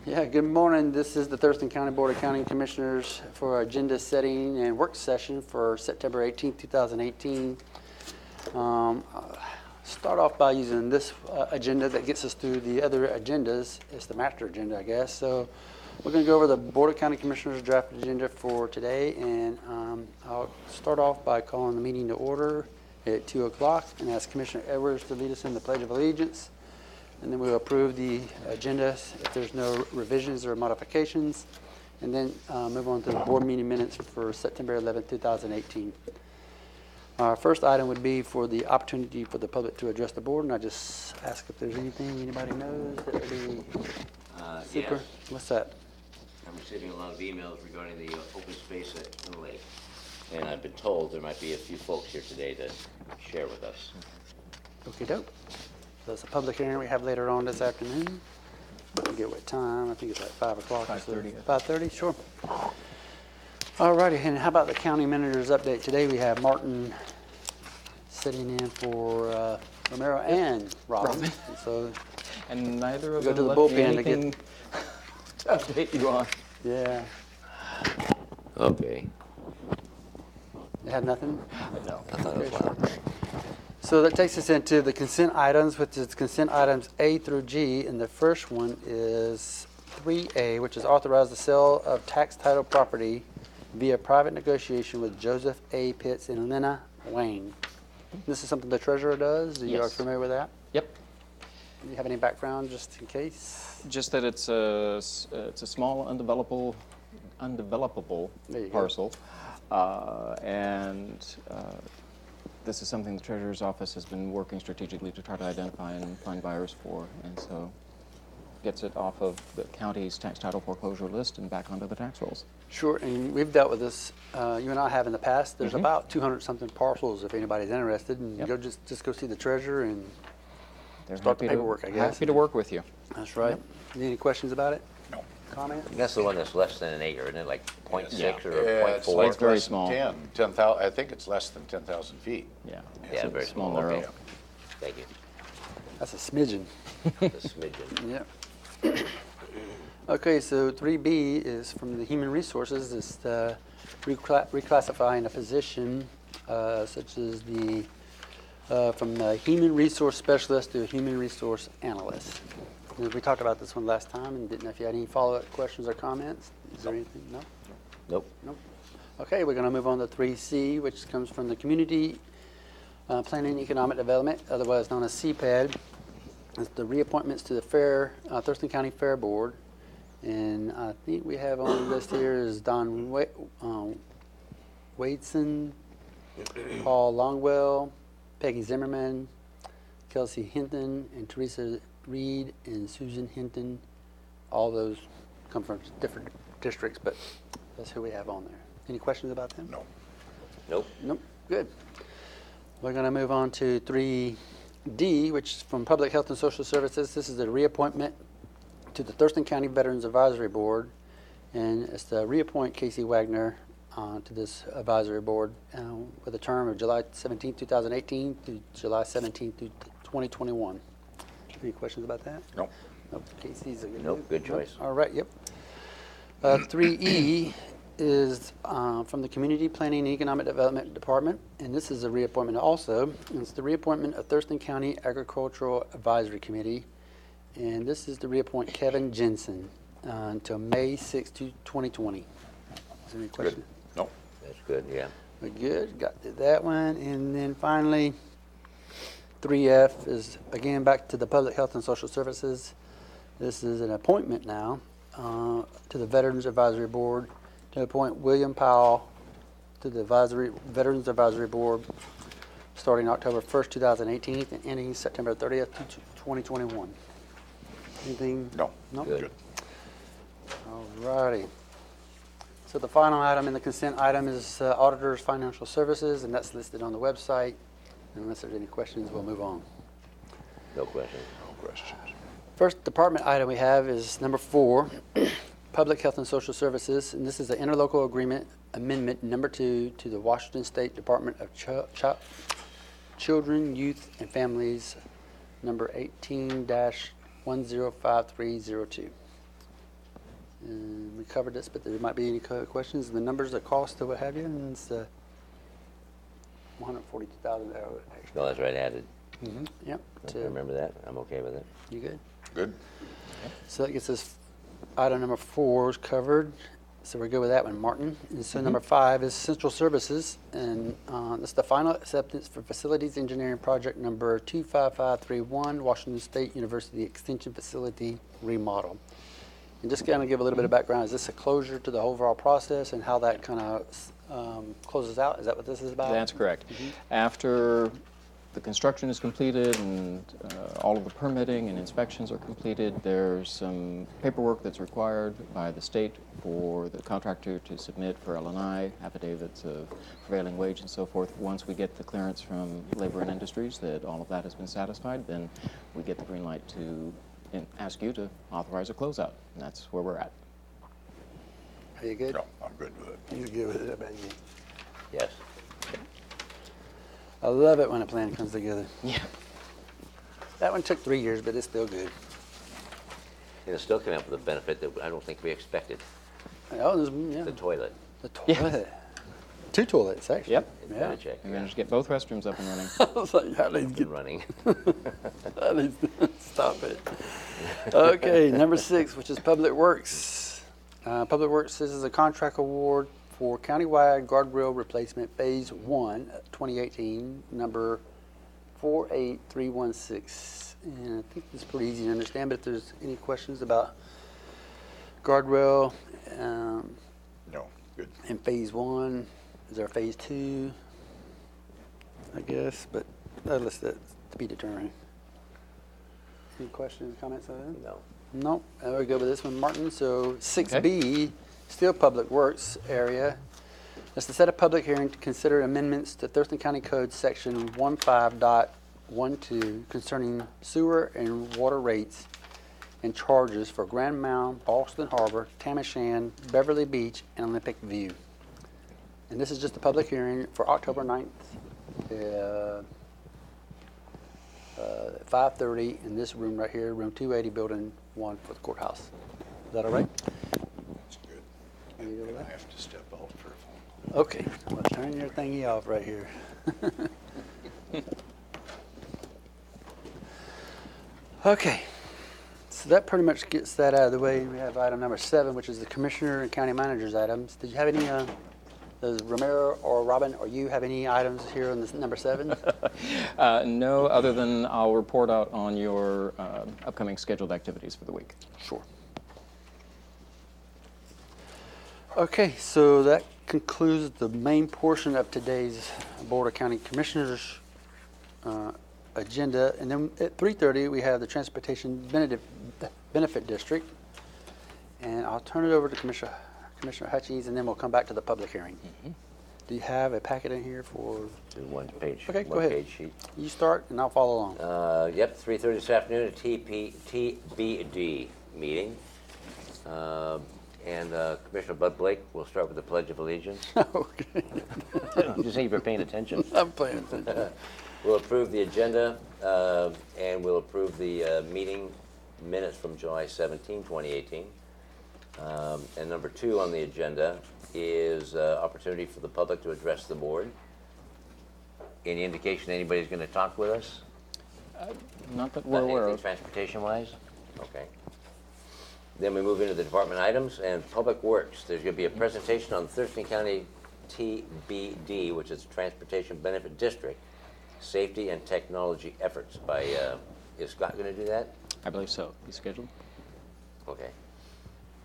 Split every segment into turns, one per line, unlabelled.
Yeah, good morning. This is the Thurston County Board of County Commissioners for agenda setting and work session for September 18th, 2018. Start off by using this agenda that gets us through the other agendas. It's the master agenda, I guess. So we're going to go over the Board of County Commissioners draft agenda for today, and I'll start off by calling the meeting to order at 2 o'clock and ask Commissioner Edwards to lead us in the Pledge of Allegiance. And then we'll approve the agenda if there's no revisions or modifications, and then move on to the board meeting minutes for September 11th, 2018. Our first item would be for the opportunity for the public to address the board, and I just ask if there's anything anybody knows that would be super.
Yes.
What's that?
I'm receiving a lot of emails regarding the open space at the lake, and I've been told there might be a few folks here today to share with us.
Okey doke. So it's a public hearing we have later on this afternoon. I forget what time. I think it's like 5 o'clock.
5:30.
5:30, sure. All righty, and how about the county manager's update? Today we have Martin sitting in for Romero and Robin. So
And neither of
Go
them
to the
left me
bullpen to get-
anything to update you on.
yeah,
Okay.
you have nothing?
No.
I thought it was loud.
So that takes us into the consent items, which is consent items A through G, and the first one is 3A, which is authorize the sale of tax title property via private negotiation with Joseph A. Pitts and Lena Wayne. This is something the treasurer does. Are you
Yes.
familiar with that?
Yep.
Do you have any background just in case?
Just that it's a small undevelopable
There you go.
parcel, and this is something the treasurer's office has been working strategically to try to identify and find buyers for, and so gets it off of the county's tax title foreclosure list and back onto the tax rolls.
Sure, and we've dealt with this, you and I have in the past. There's
Mhm.
about 200-something parcels if anybody's interested, and
Yep.
go just go see the treasurer, and
They're
Start the
happy
paperwork, I guess.
Happy to work with you.
that's right. Any questions about it?
No.
Comments?
That's the one that's less than an acre, isn't it? Like .6 or
Yeah, it's
0.4?
It's very
less than
small.
10,000, I think it's less than 10,000 feet.
Yeah.
Yeah,
It's
very small.
narrow.
Okay. Thank you.
That's a smidgen.
The smidgen.
Yeah. Okay, so 3B is from the Human Resources. It's reclassifying a position such as the from the Human Resource Specialist to a Human Resource Analyst. We talked about this one last time and didn't know if you had any follow-up questions or comments. Is there anything? No?
Nope.
Nope. Okay, we're going to move on to 3C, which comes from the Community Planning and Economic Development, otherwise known as CPAD. It's the reappointments to the Thurston County Fair Board. And I think we have on the list here is Don Wadeson, Paul Longwell, Peggy Zimmerman, Kelsey Hinton, and Teresa Reed and Susan Hinton. All those come from different districts, but that's who we have on there. Any questions about them?
No.
Nope.
Nope. Good. We're going to move on to 3D, which is from Public Health and Social Services. This is a reappointment to the Thurston County Veterans Advisory Board, and it's to reappoint Casey Wagner to this advisory board with a term of July 17, 2018 to July 17, 2021. Any questions about that?
No.
Nope. Casey's a good
Nope, good choice.
All right, yep. 3E is from the Community Planning and Economic Development Department, and this is a reappointment also. It's the reappointment of Thurston County Agricultural Advisory Committee, and this is to reappoint Kevin Jensen until May 6, 2020. Is there any question?
No.
That's good, yeah.
We're good, got to that one. And then finally, 3F is again back to the Public Health and Social Services. This is an appointment now to the Veterans Advisory Board to appoint William Powell to the Veterans Advisory Board starting October 1st, 2018 and ending September 30th, 2021. Anything?
No.
No?
Good.
All righty. So the final item in the consent item is Auditor's Financial Services, and that's listed on the website. Unless there's any questions, we'll move on.
No questions.
No questions.
First department item we have is number 4, Public Health and Social Services, and this is the interlocal agreement amendment number 2 to the Washington State Department of Children, Youth, and Families, number 18-105302. And we covered this, but there might be any questions. The numbers, the cost, or what have you, and it's $142,000 extra.
No, that's right, added.
Yep.
I remember that. I'm okay with it.
You good?
Good.
So that gets us, item number 4 is covered. So we're good with that one, Martin. And so number 5 is Central Services, and it's the final acceptance for Facilities Engineering Project number 25531, Washington State University Extension Facility remodel. And just kind of give a little bit of background, is this a closure to the overall process and how that kind of closes out? Is that what this is about?
That's correct. After the construction is completed and all of the permitting and inspections are completed, there's some paperwork that's required by the state for the contractor to submit for L&I, affidavits of prevailing wage and so forth. Once we get the clearance from Labor and Industries that all of that has been satisfied, then we get the green light to ask you to authorize a closeout. And that's where we're at.
Are you good?
No, I'm good with it.
You're good with it, I bet you.
Yes.
I love it when a plan comes together.
Yeah.
That one took 3 years, but it's still good.
And it's still coming up with a benefit that I don't think we expected,
Oh, there's, yeah,
the toilet.
the
Yeah.
toilet. 2 toilets, actually.
Yep.
It's
Yeah.
been a check.
We managed to get both restrooms up and running.
I was like, how
It's
did
been running.
stop it? Okay, number 6, which is Public Works. Public Works, this is a contract award for countywide guardrail replacement Phase 1, 2018, number 48316. And I think it's pretty easy to understand, but if there's any questions about guardrail
No, good.
in Phase 1, is there a Phase 2? I guess, but that's to be determined. Any questions, comments on that?
No.
Nope. We'll go with this one, Martin. So 6B, still Public Works area. That's to set a public hearing to consider amendments to Thurston County Code Section 15.12 concerning sewer and water rates and charges for Grand Mound, Boston Harbor, Tamashan, Beverly Beach, and Olympic View. And this is just a public hearing for October 9th. 5:30 in this room right here, room 280, building 1 for the courthouse. Is that all right?
That's good.
Are you good with
I
that?
have to step out for a phone.
Okay, well, turn your thingy off right here. Okay, so that pretty much gets that out of the way. We have item number 7, which is the commissioner and county manager's items. Did you have any, does Romero or Robin or you have any items here on this number 7?
No, other than I'll report out on your upcoming scheduled activities for the week.
Sure. Okay, so that concludes the main portion of today's Board of County Commissioners agenda. And then at 3:30, we have the Transportation Benefit District. And I'll turn it over to Commissioner Hutchings, and then we'll come back to the public hearing. Do you have a packet in here for,
Do one page,
Okay, go
one
ahead.
page sheet.
you start and I'll follow along.
Yep, 3:30 this afternoon at TBD meeting. And Commissioner Bud Blake will start with the Pledge of Allegiance.
Okay,
Just think you're paying attention.
I'm playing attention.
We'll approve the agenda, and we'll approve the meeting minutes from July 17, 2018. And number 2 on the agenda is opportunity for the public to address the board. Any indication anybody's going to talk with us?
Not that we're aware
Anything
of.
transportation-wise? Okay. Then we move into the department items and Public Works. There's going to be a presentation on Thurston County TBD, which is Transportation Benefit District, Safety and Technology Efforts by, is Scott going to do that?
I believe so. You scheduled?
Okay.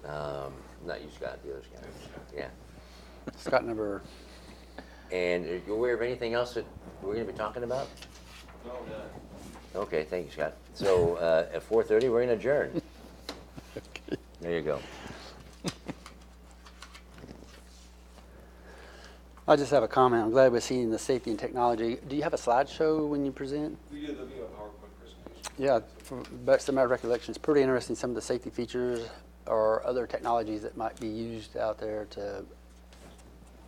Not you, Scott, the other Scott. Yeah.
Scott number,
And are you aware of anything else that we're going to be talking about?
No, none.
Okay, thank you, Scott. So at 4:30, we're going to adjourn. There you go.
I just have a comment. I'm glad we're seeing the safety and technology. Do you have a slideshow when you present?
We did, there'll be a PowerPoint presentation.
Yeah, from best of my recollection, it's pretty interesting, some of the safety features or other technologies that might be used out there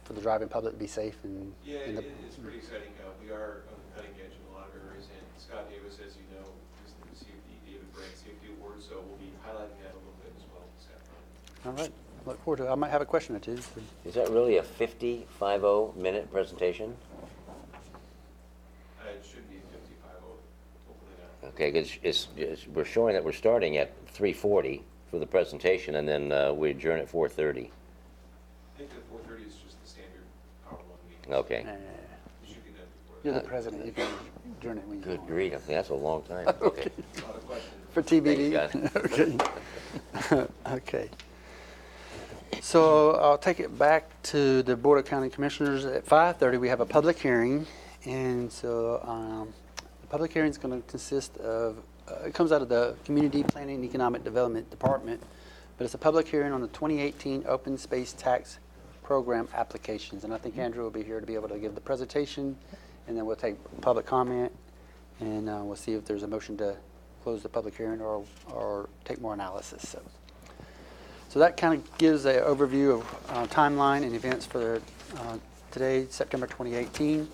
for the driving public to be safe and.
Yeah,
and the-
it's pretty exciting. We are on the cutting edge in a lot of areas, and Scott Davis, as you know, recently received the David Brand Safety Award, so we'll be highlighting that a little bit as well this afternoon.
All right, look forward to it. I might have a question or two. So.
Is that really a 50 minute presentation?
It should be 55, hopefully not.
Okay, because we're showing that we're starting at 3:40 for the presentation, and then we adjourn at 4:30.
I think that 4:30 is just the standard Power 1 meeting.
Okay.
It should be done before
You're
that.
the president. You can adjourn it when you
Good
want.
grief, that's a long time. Okay.
A lot of questions.
For TBD?
Thanks,
Okay. Okay. So I'll take it back to the Board of County Commissioners. At 5:30, we have a public hearing. And so the public hearing is going to consist of, it comes out of the Community Planning and Economic Development Department, but it's a public hearing on the 2018 Open Space Tax Program applications. And I think Andrew will be here to be able to give the presentation, and then we'll take public comment, and we'll see if there's a motion to close the public hearing or take more analysis. So that kind of gives an overview of timeline and events for today, September 2018.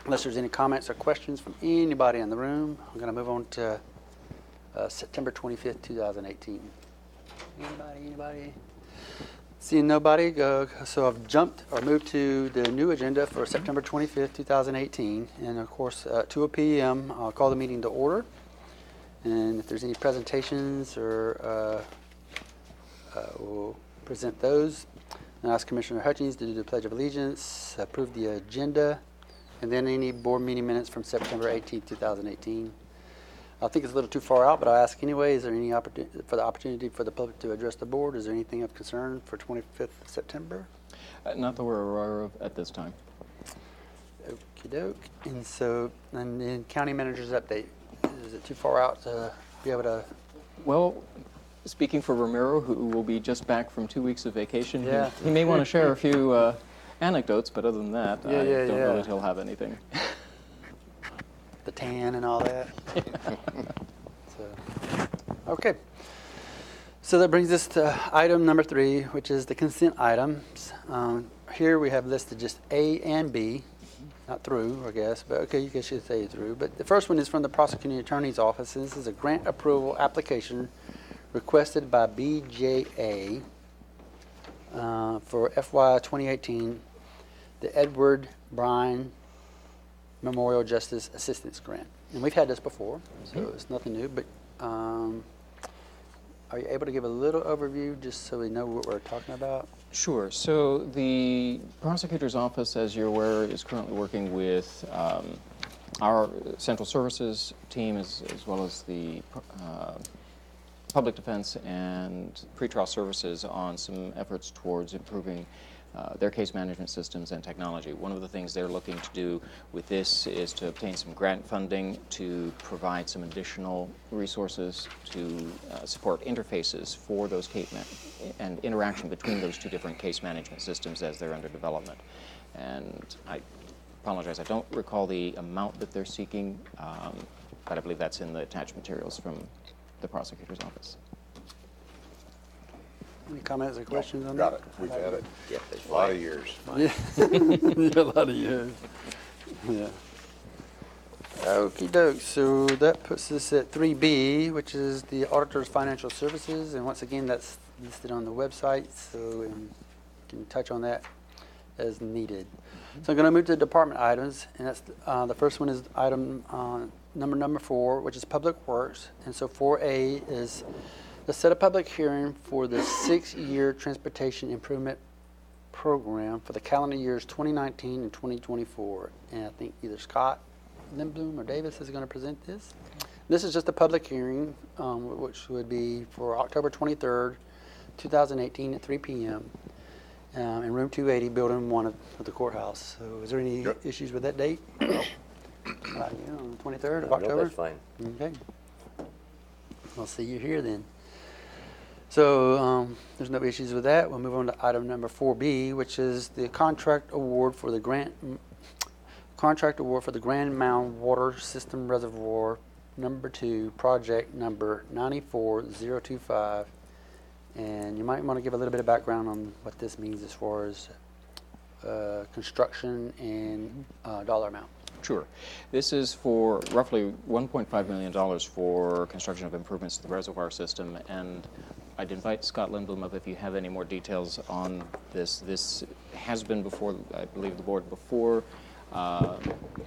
Unless there's any comments or questions from anybody in the room, I'm going to move on to September 25th, 2018. Anybody? Seeing nobody, so I've jumped or moved to the new agenda for September 25th, 2018. And of course, at 2 p.m., I'll call the meeting to order. And if there's any presentations, or we'll present those. And ask Commissioner Hutchins to do the Pledge of Allegiance, approve the agenda, and then any board meeting minutes from September 18th, 2018. I think it's a little too far out, but I'll ask anyway. Is there any opportunity for the public to address the board? Is there anything of concern for 25th of September?
Not that we're aware of at this time.
Okie doke. And so, and then county manager's update. Is it too far out to be able to?
Well, speaking for Ramiro, who will be just back from 2 weeks of vacation,
Yeah.
he may want to share a few anecdotes, but other than that, I don't know that he'll have anything.
The tan and all that. Okay. So that brings us to item number 3, which is the consent items. Here we have listed just A and B, not through, I guess, but okay, you guys should say through. But the first one is from the prosecuting attorney's office. This is a grant approval application requested by BJA for FY 2018, the Edward Bryan Memorial Justice Assistance Grant. And we've had this before, so it's nothing new, but are you able to give a little overview just so we know what we're talking about?
Sure. So the prosecutor's office, as you're aware, is currently working with our central services team as well as the public defense and pretrial services on some efforts towards improving their case management systems and technology. One of the things they're looking to do with this is to obtain some grant funding to provide some additional resources to support interfaces for those and interaction between those two different case management systems as they're under development. And I apologize, I don't recall the amount that they're seeking, but I believe that's in the attached materials from the prosecutor's office.
Any comments or questions on
Got
that?
it. We've had it
Yep, that's
a lot
fine.
of years.
Yeah, a lot of years. Yeah. Okie doke. So that puts us at 3B, which is the auditor's financial services, and once again, that's listed on the website, so we can touch on that as needed. So I'm going to move to the department items, and that's the first one is item number 4, which is Public Works, and so 4A is to set a public hearing for the 6-year transportation improvement program for the calendar years 2019 and 2024. And I think either Scott Lindblom or Davis is going to present this. This is just a public hearing, which would be for October 23rd, 2018 at 3 p.m. In room 280, building 1 of the courthouse. So is there any issues with that date? On the 23rd of October?
No, that's fine.
Okay. I'll see you here then. So there's no issues with that. We'll move on to item number 4B, which is the contract award for the Grand Mound Water System Reservoir number 2, project number 94025. And you might want to give a little bit of background on what this means as far as construction and dollar amount.
Sure. This is for roughly $1.5 million for construction of improvements to the reservoir system, and I'd invite Scott Lindblom up if you have any more details on this. This has been before, I believe, the board before.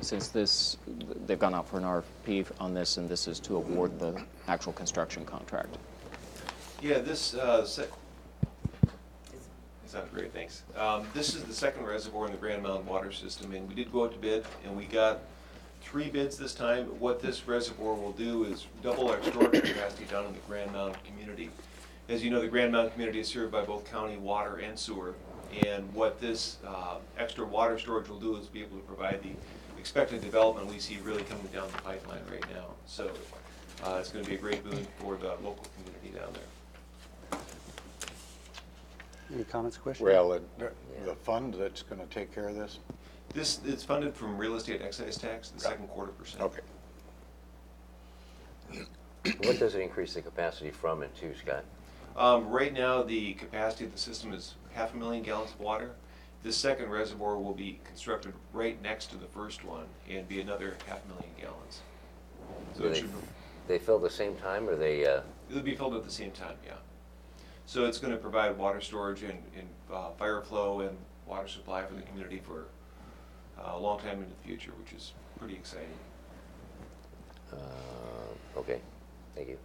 Since they've gone out for an RFP on this, and this is to award the actual construction contract.
Yeah, this, sounds great, thanks. This is the second reservoir in the Grand Mountain water system, and we did go out to bid, and we got 3 bids this time. What this reservoir will do is double our storage capacity down in the Grand Mountain community. As you know, the Grand Mountain community is served by both county water and sewer, and what this extra water storage will do is be able to provide the expected development we see really coming down the pipeline right now. So it's going to be a great boon for the local community down there.
Any comments, questions?
Well, the fund that's going to take care of this?
It's funded from real estate excise tax, the second quarter percent.
Okay.
What does it increase the capacity from and to, Scott?
Right now, the capacity of the system is 500,000 gallons of water. This second reservoir will be constructed right next to the first one and be another 500,000 gallons. So
Do they fill at the same time, or they?
It'll be filled at the same time, yeah. So it's going to provide water storage and fire flow and water supply for the community for a long time into the future, which is pretty exciting.
Okay, thank you.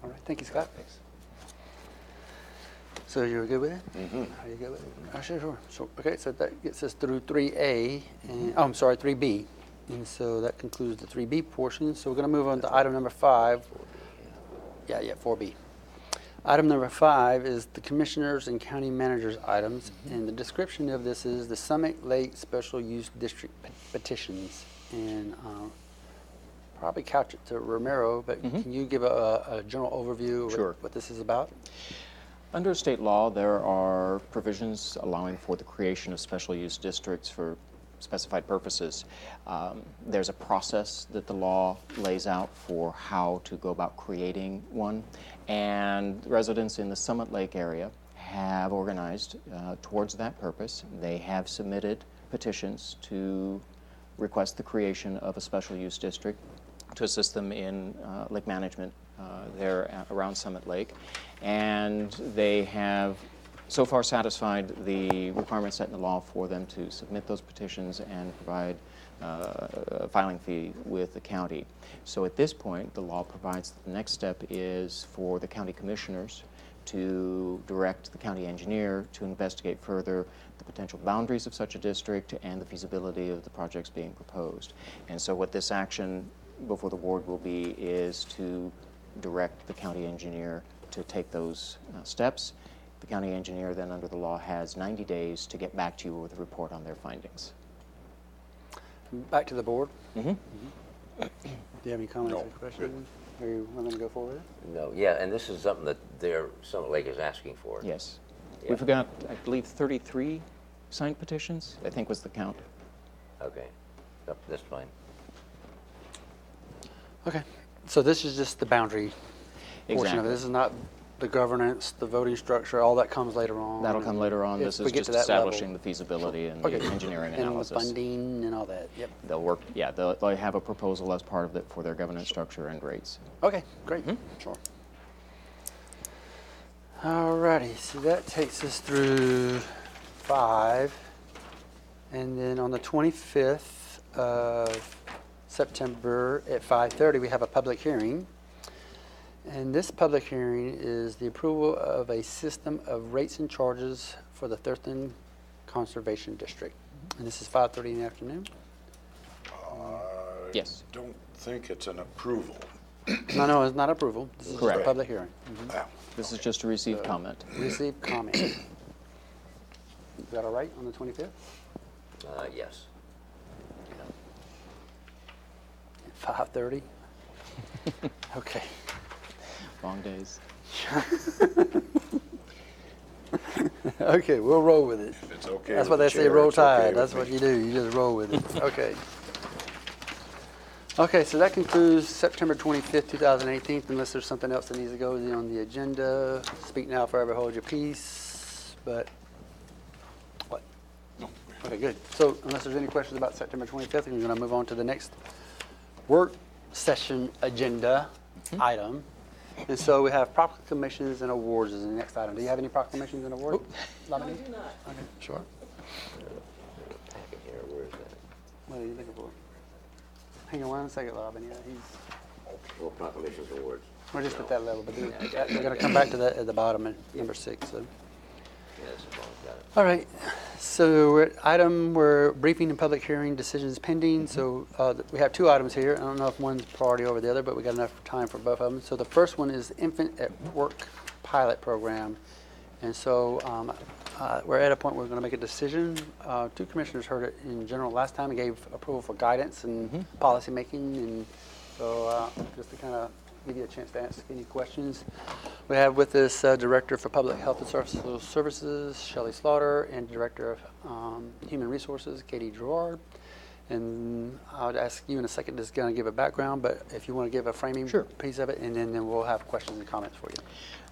All right, thank you, Scott.
Thanks.
So you're good with it?
Mm-hmm.
Are you good with it? Sure. So, okay, so that gets us through 3A, and, oh, I'm sorry, 3B. And so that concludes the 3B portion. So we're going to move on to item number 5. Yeah, 4B. Item number 5 is the commissioners and county managers items, and the description of this is the Summit Lake Special Use District petitions. And probably couch it to Romero, but can you give a general overview of
Sure.
what this is about?
Under state law, there are provisions allowing for the creation of special use districts for specified purposes. There's a process that the law lays out for how to go about creating one, and residents in the Summit Lake area have organized towards that purpose. They have submitted petitions to request the creation of a special use district to assist them in lake management there around Summit Lake, and they have so far satisfied the requirements set in the law for them to submit those petitions and provide a filing fee with the county. So at this point, the law provides that the next step is for the county commissioners to direct the county engineer to investigate further the potential boundaries of such a district and the feasibility of the projects being proposed. And so what this action before the board will be is to direct the county engineer to take those steps. The county engineer then under the law has 90 days to get back to you with a report on their findings.
Back to the board.
Mm-hmm.
Do you have any comments
No,
or questions? Are you willing to go forward with it?
No, yeah, and this is something that their Summit Lake is asking for.
Yes.
Yeah.
We've got, I believe, 33 signed petitions, I think was the count.
Okay, Yep, that's fine.
Okay, so this is just the boundary portion of it.
Exactly.
This is not the governance, the voting structure, all that comes later on.
That'll come later on.
If
This
we
is
get
just
to that level.
establishing the feasibility and
Okay.
the engineering
And the
analysis.
funding and all that, yep.
They'll work, yeah, they'll have a proposal as part of it for their governance structure and rates.
Okay, great, sure. Alrighty, so that takes us through 5. And then on the 25th of September at 5:30, we have a public hearing. And this public hearing is the approval of a system of rates and charges for the Thurston Conservation District. And this is 5:30 in the afternoon?
Yes.
Don't think it's an approval.
No, it's not approval. This is just a
Correct.
public hearing.
Ah,
This is just to receive comment.
Receive comment. Is that all right on the 25th?
Yes.
5:30? Okay.
Long days.
Okay, we'll roll with it.
If it's okay
That's
with
what
the
they say,
chair,
roll
it's okay
tide.
with
That's
me.
what you do. You just roll with it. Okay. Okay, so that concludes September 25th, 2018, unless there's something else that needs to go on the agenda. Speak now, forever hold your peace. But, what?
No.
Okay, good. So unless there's any questions about September 25th, we're going to move on to the next work session agenda item. And so we have proclamations and awards is the next item. Do you have any proclamations and awards?
No, I do not.
Okay, sure.
Packet here, where is that?
What are you looking for? Hang on one second, Robin. Yeah,
Well, proclamations and awards.
we're just
No.
at that level, but
Yeah, I got it.
we're going to come back to that at the bottom in number 6. So.
Yeah, this is all, got it.
All right, so we're at we're briefing and public hearing decisions pending. So we have 2 items here. I don't know if one's priority over the other, but we got enough time for both of them. So the first one is Infant at Work Pilot Program. And so we're at a point where we're going to make a decision. 2 commissioners heard it in general last time and gave approval for guidance and policy making. And so just to kind of give you a chance to ask any questions. We have with us Director for Public Health and Social Services, Shelley Slaughter, and Director of Human Resources, Katie Gerard. And I would ask you in a second just kind of give a background, but if you want to give a framing piece of it, and then we'll have questions and comments for you.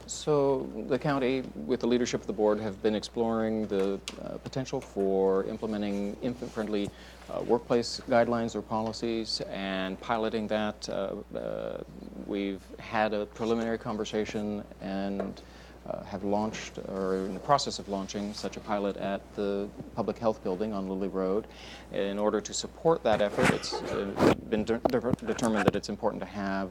So the county, with the leadership of the board, have been exploring the potential for implementing infant-friendly workplace guidelines or policies and piloting that. We've had a preliminary conversation and have launched, or in the process of launching, such a pilot at the Public Health Building on Lilly Road. In order to support that effort, it's been determined that it's important to have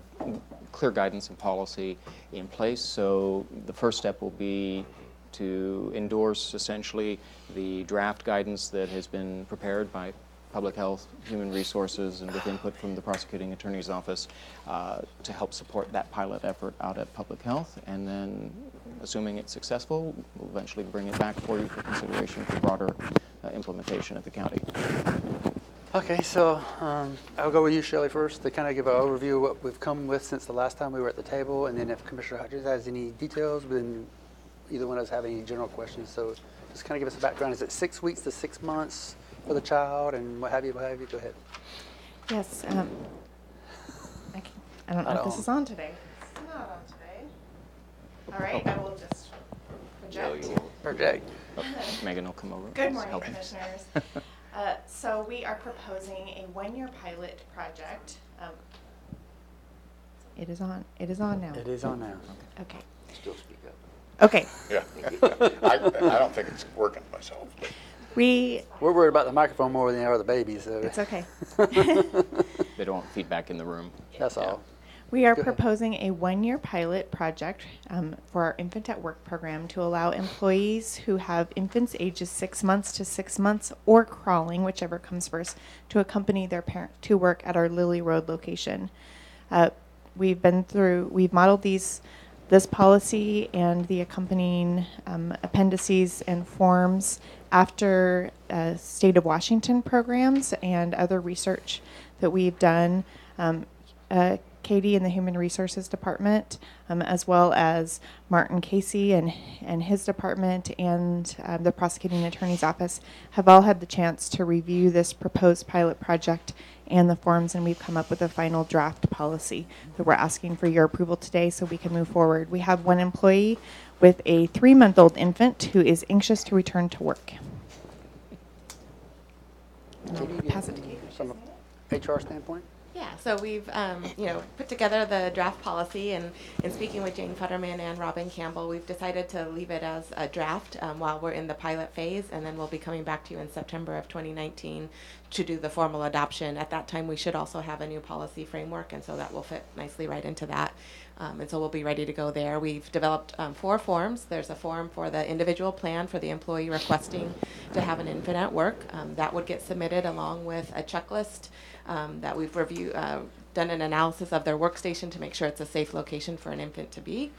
clear guidance and policy in place. So the first step will be to endorse essentially the draft guidance that has been prepared by Public Health, Human Resources, and with input from the Prosecuting Attorney's Office to help support that pilot effort out at Public Health. And then, assuming it's successful, we'll eventually bring it back for you for consideration for broader implementation at the county.
Okay, so I'll go with you, Shelley, first to kind of give an overview of what we've come with since the last time we were at the table, and then if Commissioner Hodges has any details, then either one of us have any general questions. So just kind of give us a background. Is it 6 weeks to 6 months for the child, and what have you? Go ahead.
Yes. I don't know if this is on today.
It's not on today. All right, I will just
No,
project.
you won't.
Project.
Megan will come over.
Good
and
morning,
help.
commissioners. So we are proposing a 1-year pilot project.
It is on. It is on now.
It is on now.
Okay.
Still speak up.
Okay.
Yeah. I don't think it's working myself. But
We.
We're worried about the microphone more than they are the babies, so
It's okay.
They don't want feedback in the room.
that's all.
We are
Go ahead.
proposing a 1-year pilot project for our Infant at Work program to allow employees who have infants ages 6 months to 6 months or crawling, whichever comes first, to accompany their parent to work at our Lilly Road location. We've modeled this policy and the accompanying appendices and forms after State of Washington programs and other research that we've done. Katie in the Human Resources Department, as well as Martin Casey and his department and the Prosecuting Attorney's Office have all had the chance to review this proposed pilot project and the forms, and we've come up with a final draft policy that we're asking for your approval today so we can move forward. We have one employee with a 3-month-old infant who is anxious to return to work. And I'll
Katie, do you
pass
have
it to
any-
Katie.
From a HR standpoint?
Yeah, so we've put together the draft policy, and in speaking with Jane Futterman and Robin Campbell, we've decided to leave it as a draft while we're in the pilot phase, and then we'll be coming back to you in September of 2019 to do the formal adoption. At that time, we should also have a new policy framework, and so that will fit nicely right into that. And so we'll be ready to go there. We've developed 4 forms. There's a form for the individual plan for the employee requesting to have an infant at work. That would get submitted along with a checklist that we've done an analysis of their workstation to make sure it's a safe location for an infant to be.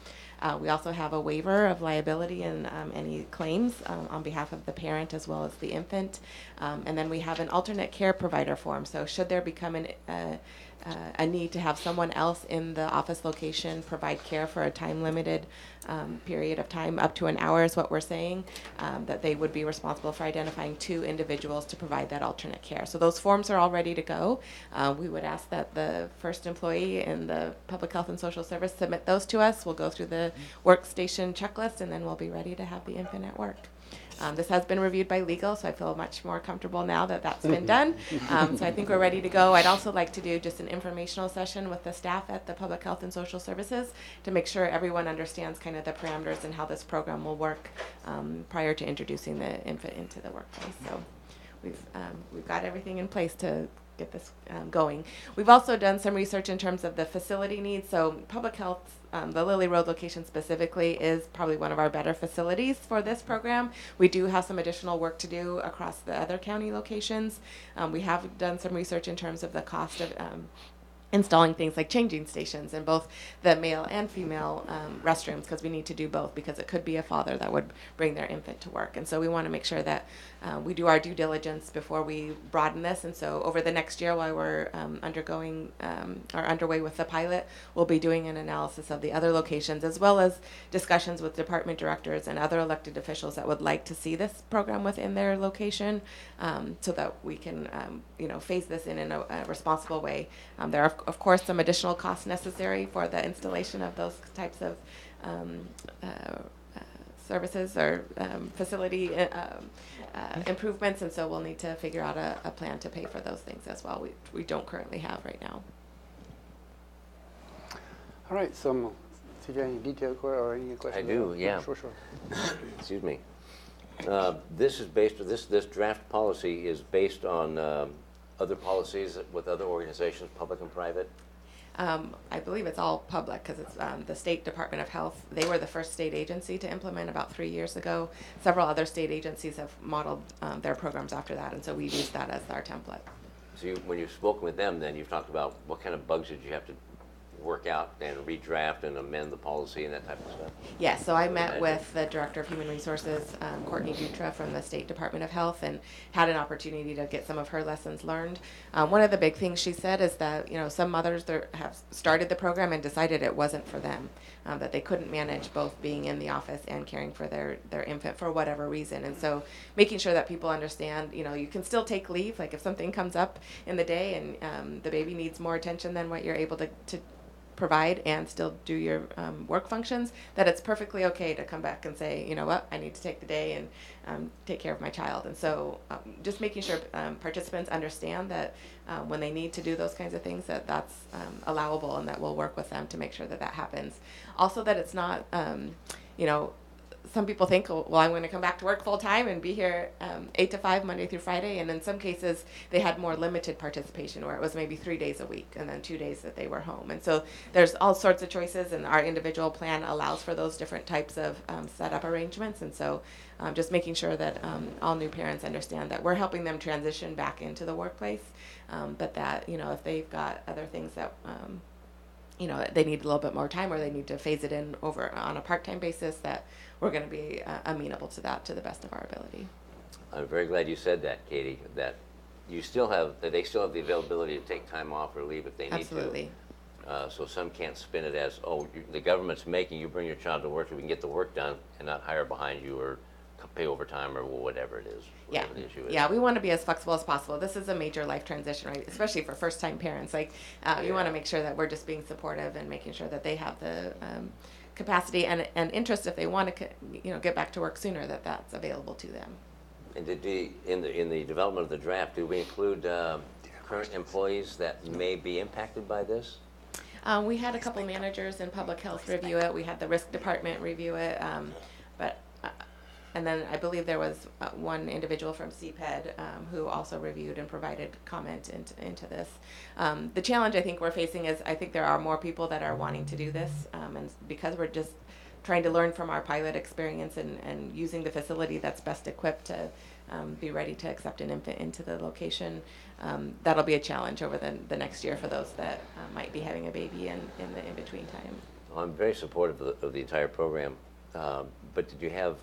We also have a waiver of liability and any claims on behalf of the parent as well as the infant. And then we have an alternate care provider form. So should there become a need to have someone else in the office location provide care for a time-limited period of time, up to an hour is what we're saying, that they would be responsible for identifying 2 individuals to provide that alternate care. So those forms are all ready to go. We would ask that the first employee in the Public Health and Social Service submit those to us. We'll go through the workstation checklist, and then we'll be ready to have the infant at work. This has been reviewed by legal, so I feel much more comfortable now that that's been done. So I think we're ready to go. I'd also like to do just an informational session with the staff at the Public Health and Social Services to make sure everyone understands kind of the parameters and how this program will work prior to introducing the infant into the workplace. So we've got everything in place to get this going. We've also done some research in terms of the facility needs. So public health, the Lily Road location specifically, is probably one of our better facilities for this program. We do have some additional work to do across the other county locations. We have done some research in terms of the cost of installing things like changing stations in both the male and female restrooms, because we need to do both, because it could be a father that would bring their infant to work. And so we want to make sure that we do our due diligence before we broaden this. And so over the next year, while we're underway with the pilot, we'll be doing an analysis of the other locations, as well as discussions with department directors and other elected officials that would like to see this program within their location, so that we can phase this in a responsible way. There are, of course, some additional costs necessary for the installation of those types of services or facility improvements, and so we'll need to figure out a plan to pay for those things as well, which we don't currently have right now.
All right, so do you have any detailed or any questions?
I do, yeah.
Sure.
Excuse me. This is based, this draft policy is based on other policies with other organizations, public and private?
I believe it's all public, because it's the State Department of Health. They were the first state agency to implement about 3 years ago. Several other state agencies have modeled their programs after that, and so we've used that as our template.
So when you've spoken with them, then you've talked about what kind of bugs did you have to work out and redraft and amend the policy and that type of stuff?
Yes, so I met with the Director of Human Resources, Courtney Dutra from the State Department of Health, and had an opportunity to get some of her lessons learned. One of the big things she said is that some mothers have started the program and decided it wasn't for them, that they couldn't manage both being in the office and caring for their infant for whatever reason. And so making sure that people understand, you can still take leave, like if something comes up in the day and the baby needs more attention than what you're able to provide and still do your work functions, that it's perfectly okay to come back and say, you know what, I need to take the day and take care of my child. And so just making sure participants understand that when they need to do those kinds of things, that's allowable, and that we'll work with them to make sure that happens. Also, that it's not, some people think, well, I'm going to come back to work full time and be here 8 to 5, Monday through Friday. And in some cases, they had more limited participation, where it was maybe 3 days a week and then 2 days that they were home. And so there's all sorts of choices, and our individual plan allows for those different types of setup arrangements. And so just making sure that all new parents understand that we're helping them transition back into the workplace, but that, if they've got other things that they need a little bit more time, or they need to phase it in over on a part-time basis, that we're going to be amenable to that to the best of our ability.
I'm very glad you said that, Katie, that they still have the availability to take time off or leave if they need to.
Absolutely.
So some can't spin it as, the government's making you bring your child to work so we can get the work done, and not hire behind you or pay overtime or whatever it is. Whatever the issue is.
Yeah, we want to be as flexible as possible. This is a major life transition, right? Especially for first-time parents. You want to make sure that we're just being supportive and making sure that they have the capacity and interest, if they want to, get back to work sooner, that's available to them.
And in the development of the draft, do we include current employees that may be impacted by this?
We had a couple managers in public health review it. We had the risk department review it, and then I believe there was one individual from CPED who also reviewed and provided comment into this. The challenge I think we're facing is, I think there are more people that are wanting to do this, and because we're just trying to learn from our pilot experience and using the facility that's best equipped to be ready to accept an infant into the location, that'll be a challenge over the next year for those that might be having a baby in the in-between time.
Well, I'm very supportive of the entire program, but did you have,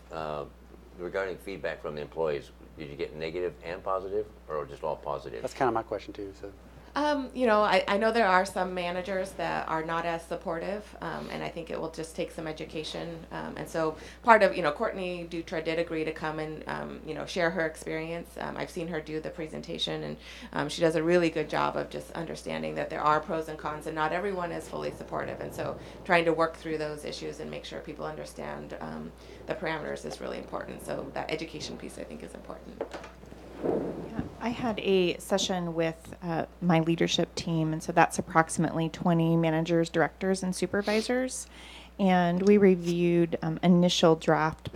regarding feedback from the employees, did you get negative and positive, or just all positive?
That's kind of my question too. So
I know there are some managers that are not as supportive, and I think it will just take some education. And so part of, Courtney Dutra did agree to come and, share her experience. I've seen her do the presentation, and she does a really good job of just understanding that there are pros and cons, and not everyone is fully supportive. And so trying to work through those issues and make sure people understand the parameters is really important. So that education piece, I think, is important.
Yeah, I had a session with my leadership team, and so that's approximately 20 managers, directors, and supervisors. And we reviewed initial draft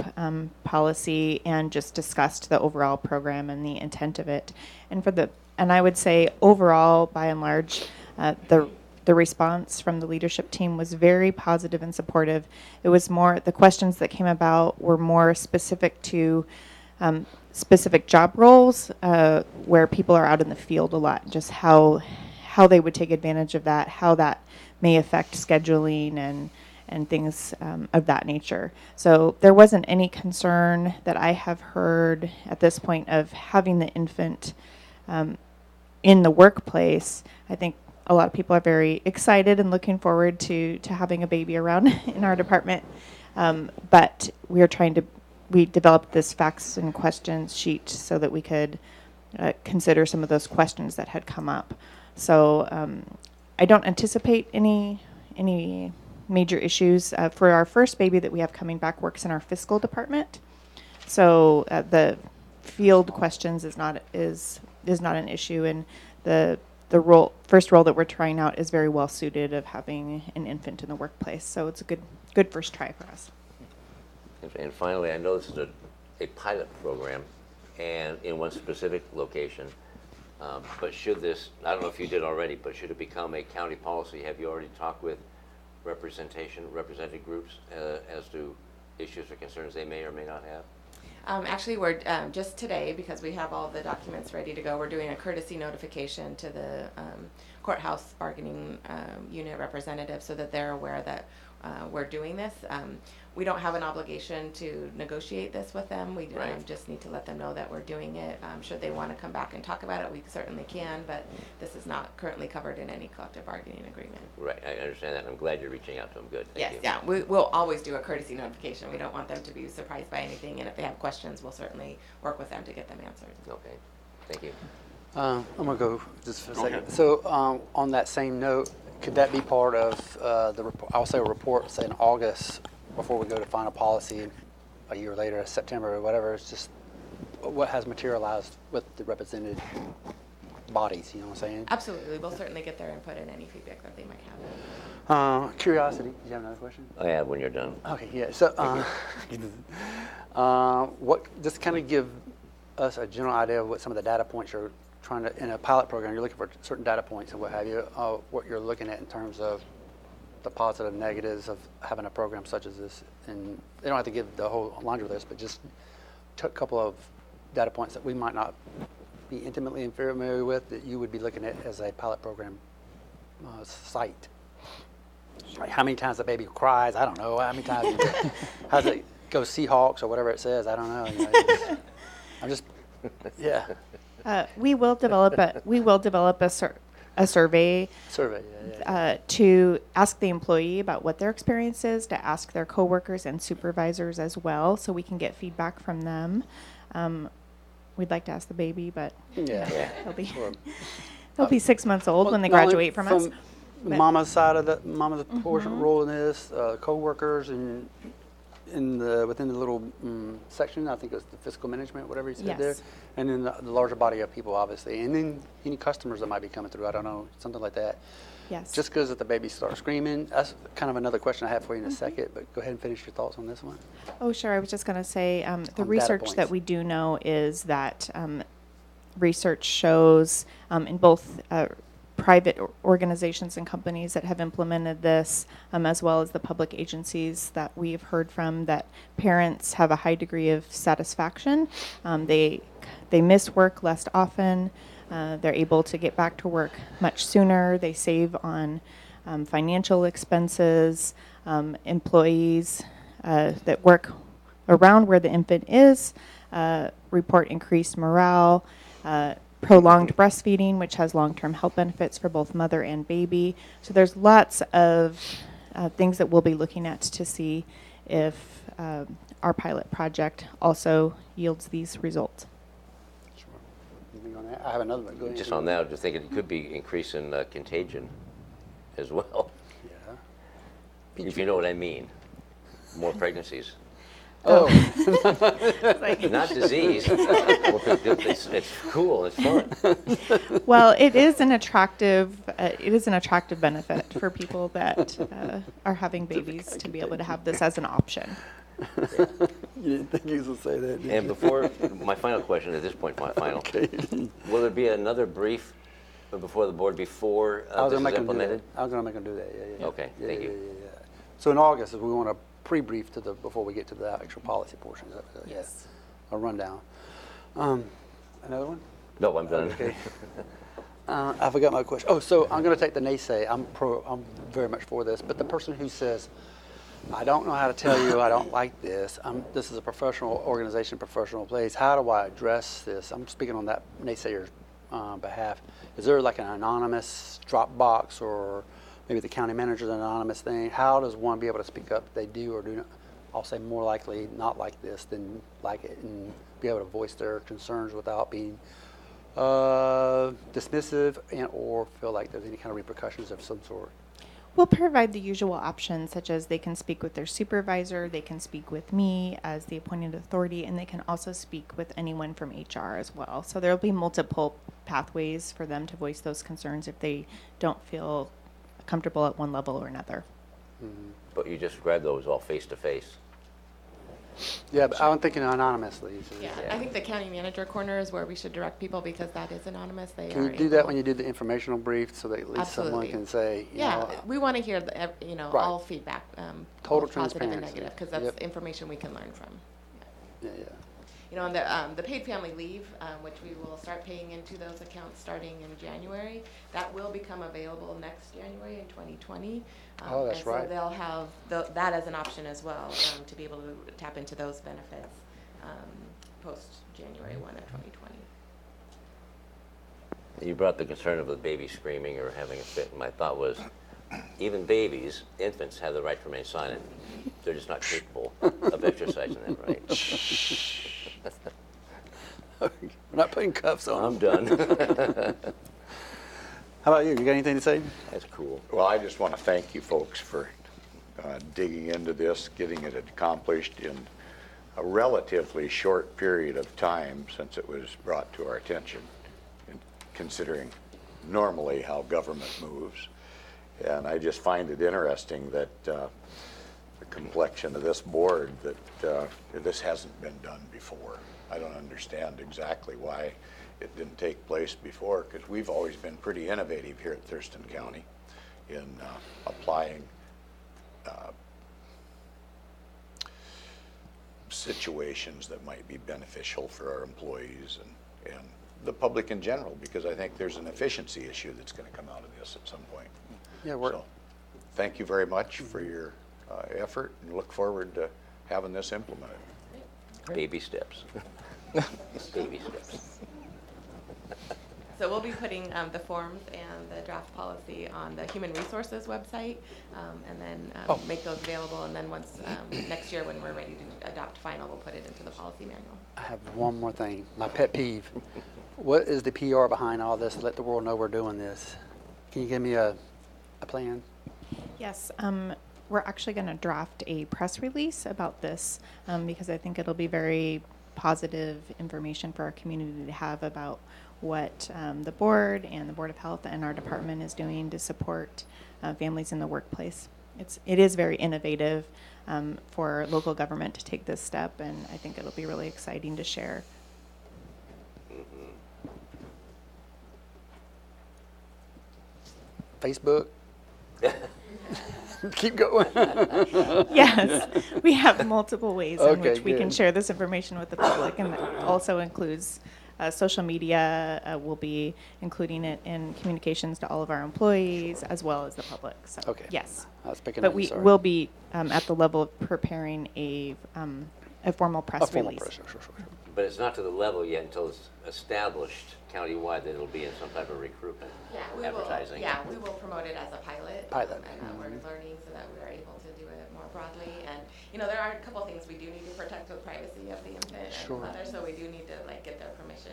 policy and just discussed the overall program and the intent of it. And I would say overall, by and large, the response from the leadership team was very positive and supportive. It was more, the questions that came about were more specific to specific job roles where people are out in the field a lot, just how they would take advantage of that, how that may affect scheduling and things of that nature. So there wasn't any concern that I have heard at this point of having the infant in the workplace. I think a lot of people are very excited and looking forward to having a baby around in our department. But we developed this facts and questions sheet so that we could consider some of those questions that had come up. So I don't anticipate any major issues. For our first baby that we have coming back works in our fiscal department. So the field questions is not an issue, and the first role that we're trying out is very well suited of having an infant in the workplace. So it's a good first try for us.
And finally, I know this is a pilot program and in one specific location, but should this, I don't know if you did already, but should it become a county policy, have you already talked with represented groups as to issues or concerns they may or may not have?
Actually, we're just today, because we have all the documents ready to go, we're doing a courtesy notification to the courthouse bargaining unit representative so that they're aware that we're doing this. We don't have an obligation to negotiate this with them. We just need to let them know that we're doing it. Should they want to come back and talk about it, we certainly can, but this is not currently covered in any collective bargaining agreement.
Right, I understand that. I'm glad you're reaching out to them. Good. Thank you.
Yeah, we'll always do a courtesy notification. We don't want them to be surprised by anything, and if they have questions, we'll certainly work with them to get them answered.
Okay, thank you.
I'm going to go just for a second.
Okay.
So on that same note, could that be part of I'll say a report, say in August, before we go to final policy a year later, September or whatever? It's just what has materialized with the represented bodies, you know what I'm saying?
Absolutely. We'll certainly get their input and any feedback that they might have.
Curiosity, do you have another question?
I have when you're done.
Okay, yeah. So, just kind of give us a general idea of what some of the data points you're trying to, in a pilot program, you're looking for certain data points and what have you, what you're looking at in terms of the positive, negatives of having a program such as this. And they don't have to give the whole laundry list, but just a couple of data points that we might not be intimately familiar with that you would be looking at as a pilot program site. Like how many times the baby cries, I don't know. How many times, how does it go Seahawks or whatever it says, I don't know. You know, I'm just, yeah.
We will develop a survey
Survey, yeah.
to ask the employee about what their experience is, to ask their coworkers and supervisors as well, so we can get feedback from them. We'd like to ask the baby, but
Yeah.
they'll be 6 months old when they graduate from us. But-
Mama's side of the mama's portion role in this, coworkers and within the little section, I think it was the fiscal management, whatever you said there,
Yes.
and then the larger body of people, obviously, and then any customers that might be coming through. I don't know, something like that.
Yes.
Just because if the baby starts screaming, that's kind of another question I have for you in a second. But go ahead and finish your thoughts on this one.
Oh, sure. I was just going to say the
data
research
points.
that we do know is that research shows in both private organizations and companies that have implemented this, as well as the public agencies that we've heard from, that parents have a high degree of satisfaction. They miss work less often. They're able to get back to work much sooner. They save on financial expenses. Employees that work around where the infant is report increased morale. prolonged breastfeeding, which has long-term health benefits for both mother and baby. So there's lots of things that we'll be looking at to see if our pilot project also yields these results.
Sure. Anything on that? I have another one. Go ahead.
Just on that, I just think it could be increase in contagion as well,
Yeah.
if you know what I mean. More pregnancies.
Oh,
Not disease. It's cool, it's fun.
Well, it is an attractive benefit for people that are having babies to be able to have this as an option.
you didn't think you was going to say that, did
And
you?
before, my final question at this point, my final.
Okay.
Will there be another brief before the board before
I was
this
gonna
is
make them do
implemented?
that. I was going to make them do that, yeah.
Okay,
Yeah,
thank
yeah,
you.
yeah, yeah. So in August, we want a pre-brief before we get to the actual policy portions of it.
Yes.
Yeah. A rundown. Another one?
No, I'm done.
Okay. I forgot my question. Oh, so I'm going to take the naysay. I'm very much for this, but the person who says, I don't know how to tell you I don't like this. This is a professional organization, professional place. How do I address this? I'm speaking on that naysayer's behalf. Is there like an anonymous drop box, or maybe the county manager's anonymous thing? How does one be able to speak up if they do or do not? I'll say more likely not like this than like it, and be able to voice their concerns without being dismissive or feel like there's any kind of repercussions of some sort.
We'll provide the usual options, such as they can speak with their supervisor, they can speak with me as the appointed authority, and they can also speak with anyone from HR as well. So there'll be multiple pathways for them to voice those concerns if they don't feel comfortable at one level or another.
But you just grab those all face to face.
Yeah, but I'm thinking anonymously. So
Yeah,
Yeah.
I think the county manager corner is where we should direct people because that is anonymous. They
Can
are
you do that
able-
when you do the informational brief so that at least someone
Absolutely.
can say, you
Yeah,
know,
we want to hear
Right.
all feedback,
Total
both positive and
transparency.
negative, because that's
Yep.
information we can learn from.
yeah, yeah.
You know, and the paid family leave, which we will start paying into those accounts starting in January, that will become available next January in 2020.
Oh, that's
and so
right.
they'll have that as an option as well, to be able to tap into those benefits post-January 1 of 2020.
You brought the concern of the baby screaming or having a fit. My thought was, even babies, infants, have the right to remain silent. They're just not capable of exercising that right.
We're not putting cuffs on
I'm
them.
done.
How about you? You got anything to say?
That's cool.
Well, I just want to thank you folks for digging into this, getting it accomplished in a relatively short period of time since it was brought to our attention, and considering normally how government moves. And I just find it interesting that the complexion of this board, that this hasn't been done before. I don't understand exactly why it didn't take place before, because we've always been pretty innovative here at Thurston County in applying situations that might be beneficial for our employees and the public in general, because I think there's an efficiency issue that's going to come out of this at some point.
Yeah,
So, thank you very much for your effort, and look forward to having this implemented.
Baby steps. Baby steps.
So we'll be putting the forms and the draft policy on the Human Resources website, and then make those available. And then once next year, when we're ready to adopt final, we'll put it into the policy manual.
I have one more thing. My pet peeve. What is the PR behind all this? Let the world know we're doing this. Can you give me a plan?
Yes, we're actually going to draft a press release about this because I think it'll be very positive information for our community to have about what the board and the Board of Health and our department is doing to support families in the workplace. It is very innovative for local government to take this step, and I think it'll be really exciting to share.
Facebook? Keep going.
Yes, we have multiple ways in
Okay,
which we can
good.
share this information with the public, and that also includes social media. We'll be including it in communications to all of our employees as well as the public. So,
Okay.
yes.
I was picking
But
on
we
you, sorry.
will be at the level of preparing a formal press
A formal
release.
press, sure.
But it's not to the level yet until it's established countywide that it'll be in some type of recruitment, advertising.
We will promote it as a pilot.
Pilot.
And we're learning so that we are able to do it more broadly. And, you know, there are a couple things we do need to protect the privacy of the infant
Sure.
and mother, so we do need to, like, get their permission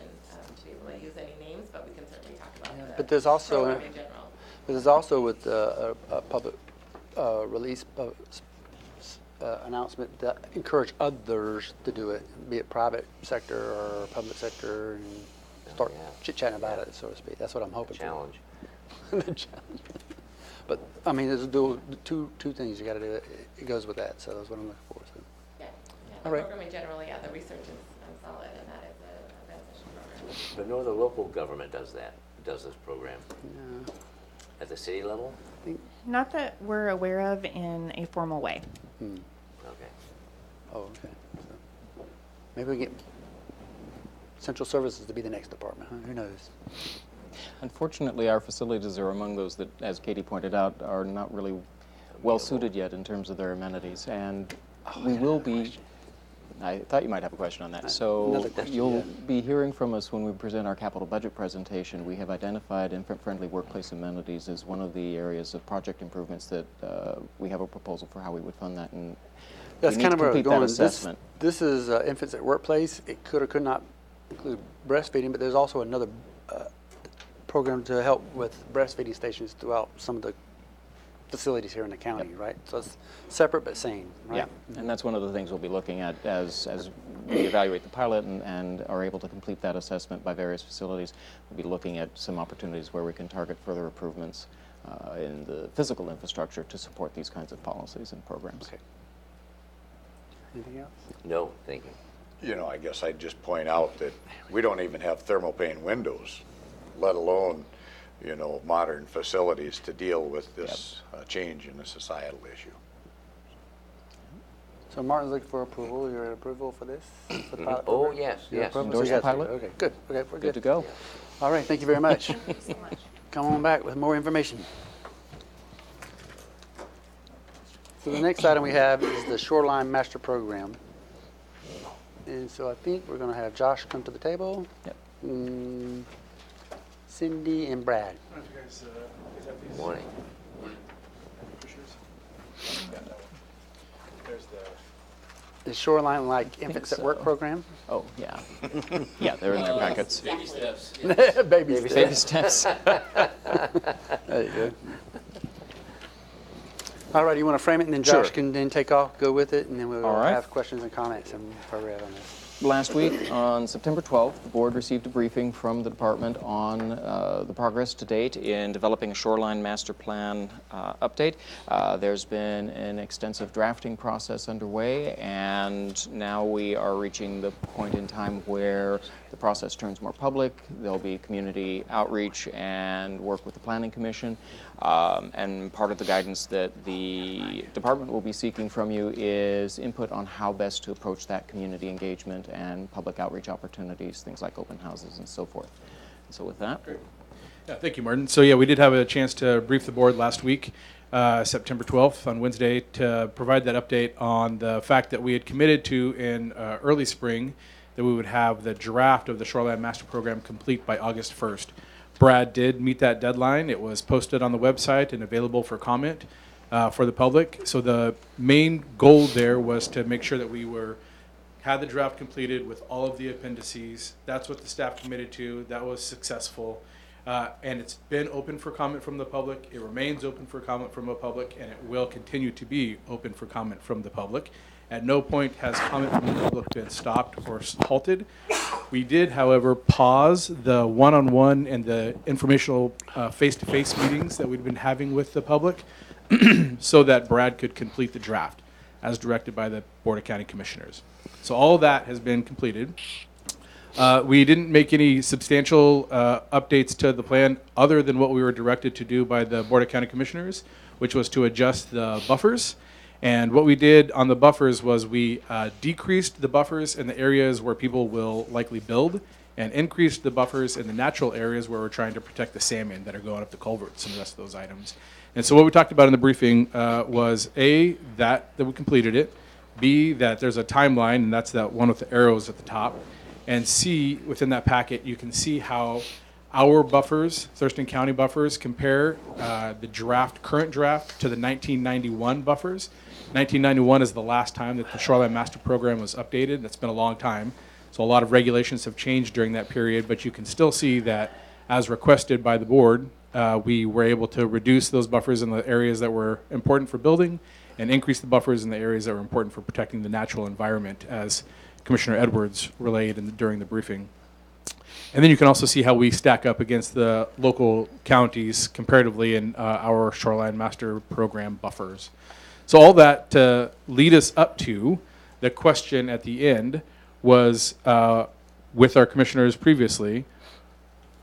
to be able to use any names, but we can certainly talk about the
But there's also,
program in general.
there's also with a public release announcement that encourage others to do it, be it private sector or public sector, and start
yeah.
chit-chatting about it, so to speak. That's what I'm hoping
Challenge.
for. The challenge. But, I mean, there's two things you got to do. It goes with that, so that's what I'm looking for. So.
Yeah,
All
the
right.
program in general, the research is solid, and that is a beneficial program.
But no other local government does this program.
Yeah,
At the city level?
I think,
Not that we're aware of in a formal way.
Okay.
oh, okay. So, maybe we get central services to be the next department, huh? Who knows?
Unfortunately, our facilities are among those that, as Katie pointed out, are not really well suited yet in terms of their amenities. And we will be, I thought you might have a question on that. So
Another question,
you'll
yeah.
be hearing from us when we present our capital budget presentation. We have identified infant-friendly workplace amenities as one of the areas of project improvements that we have a proposal for how we would fund that. And
That's
we need
kind
to
of where I'm
complete that
going.
assessment.
This is infants at workplace. It could or could not include breastfeeding, but there's also another program to help with breastfeeding stations throughout some of the facilities here in the county, right? So it's separate but same, right?
Yeah, and that's one of the things we'll be looking at as we evaluate the pilot and are able to complete that assessment by various facilities. We'll be looking at some opportunities where we can target further improvements in the physical infrastructure to support these kinds of policies and programs.
Okay. Anything else?
No, thank you.
You know, I guess I'd just point out that we don't even have thermopane windows, let alone, you know, modern facilities to deal with this change in the societal issue.
So Martin's looking for approval. You're at approval for this? For the pilot
Oh,
program?
yes,
You're
yes.
approval?
Endorse
So you
the
guys-
pilot?
Okay, good. Okay, we're
Good to go.
All right, thank you very much.
Thank you so much.
Come on back with more information. So the next item we have is the Shoreline Master Program. And so I think we're going to have Josh come to the table.
Yep.
Cindy and Brad.
Morning.
The Shoreline like Infants at Work
so.
program.
Oh, yeah. Yeah, they're in their packets.
Baby
Baby
steps.
steps.
There you go. All right, you want to frame it, and then Josh
Sure.
can then take off, go with it, and then we'll
All right.
have questions and comments and where we're at on this.
Last week, on September 12th, the board received a briefing from the department on the progress to date in developing a shoreline master plan update. There's been an extensive drafting process underway, and now we are reaching the point in time where the process turns more public. There'll be community outreach and work with the Planning Commission. And part of the guidance that the department will be seeking from you is input on how best to approach that community engagement and public outreach opportunities, things like open houses and so forth. So with that,
Great. Yeah, thank you, Martin. So yeah, we did have a chance to brief the board last week, September 12th on Wednesday, to provide that update on the fact that we had committed to in early spring that we would have the draft of the Shoreline Master Program complete by August 1st. Brad did meet that deadline. It was posted on the website and available for comment for the public. So the main goal there was to make sure that we had the draft completed with all of the appendices. That's what the staff committed to. That was successful. And it's been open for comment from the public. It remains open for comment from the public, and it will continue to be open for comment from the public. At no point has comment from the public been stopped or halted. We did, however, pause the one-on-one and the informational face-to-face meetings that we'd been having with the public so that Brad could complete the draft as directed by the Board of County Commissioners. So all of that has been completed. We didn't make any substantial updates to the plan other than what we were directed to do by the Board of County Commissioners, which was to adjust the buffers. And what we did on the buffers was we decreased the buffers in the areas where people will likely build and increased the buffers in the natural areas where we're trying to protect the salmon that are going up the culverts and the rest of those items. And so what we talked about in the briefing was A, that we completed it, B, that there's a timeline, and that's that one with the arrows at the top, and see within that packet, you can see how our buffers, Thurston County buffers, compare the current draft to the 1991 buffers. 1991 is the last time that the Shoreline Master Program was updated. That's been a long time. So a lot of regulations have changed during that period, but you can still see that as requested by the board, we were able to reduce those buffers in the areas that were important for building and increase the buffers in the areas that were important for protecting the natural environment, as Commissioner Edwards relayed during the briefing. And then you can also see how we stack up against the local counties comparatively in our Shoreline Master Program buffers. So all that to lead us up to the question at the end was, with our commissioners previously,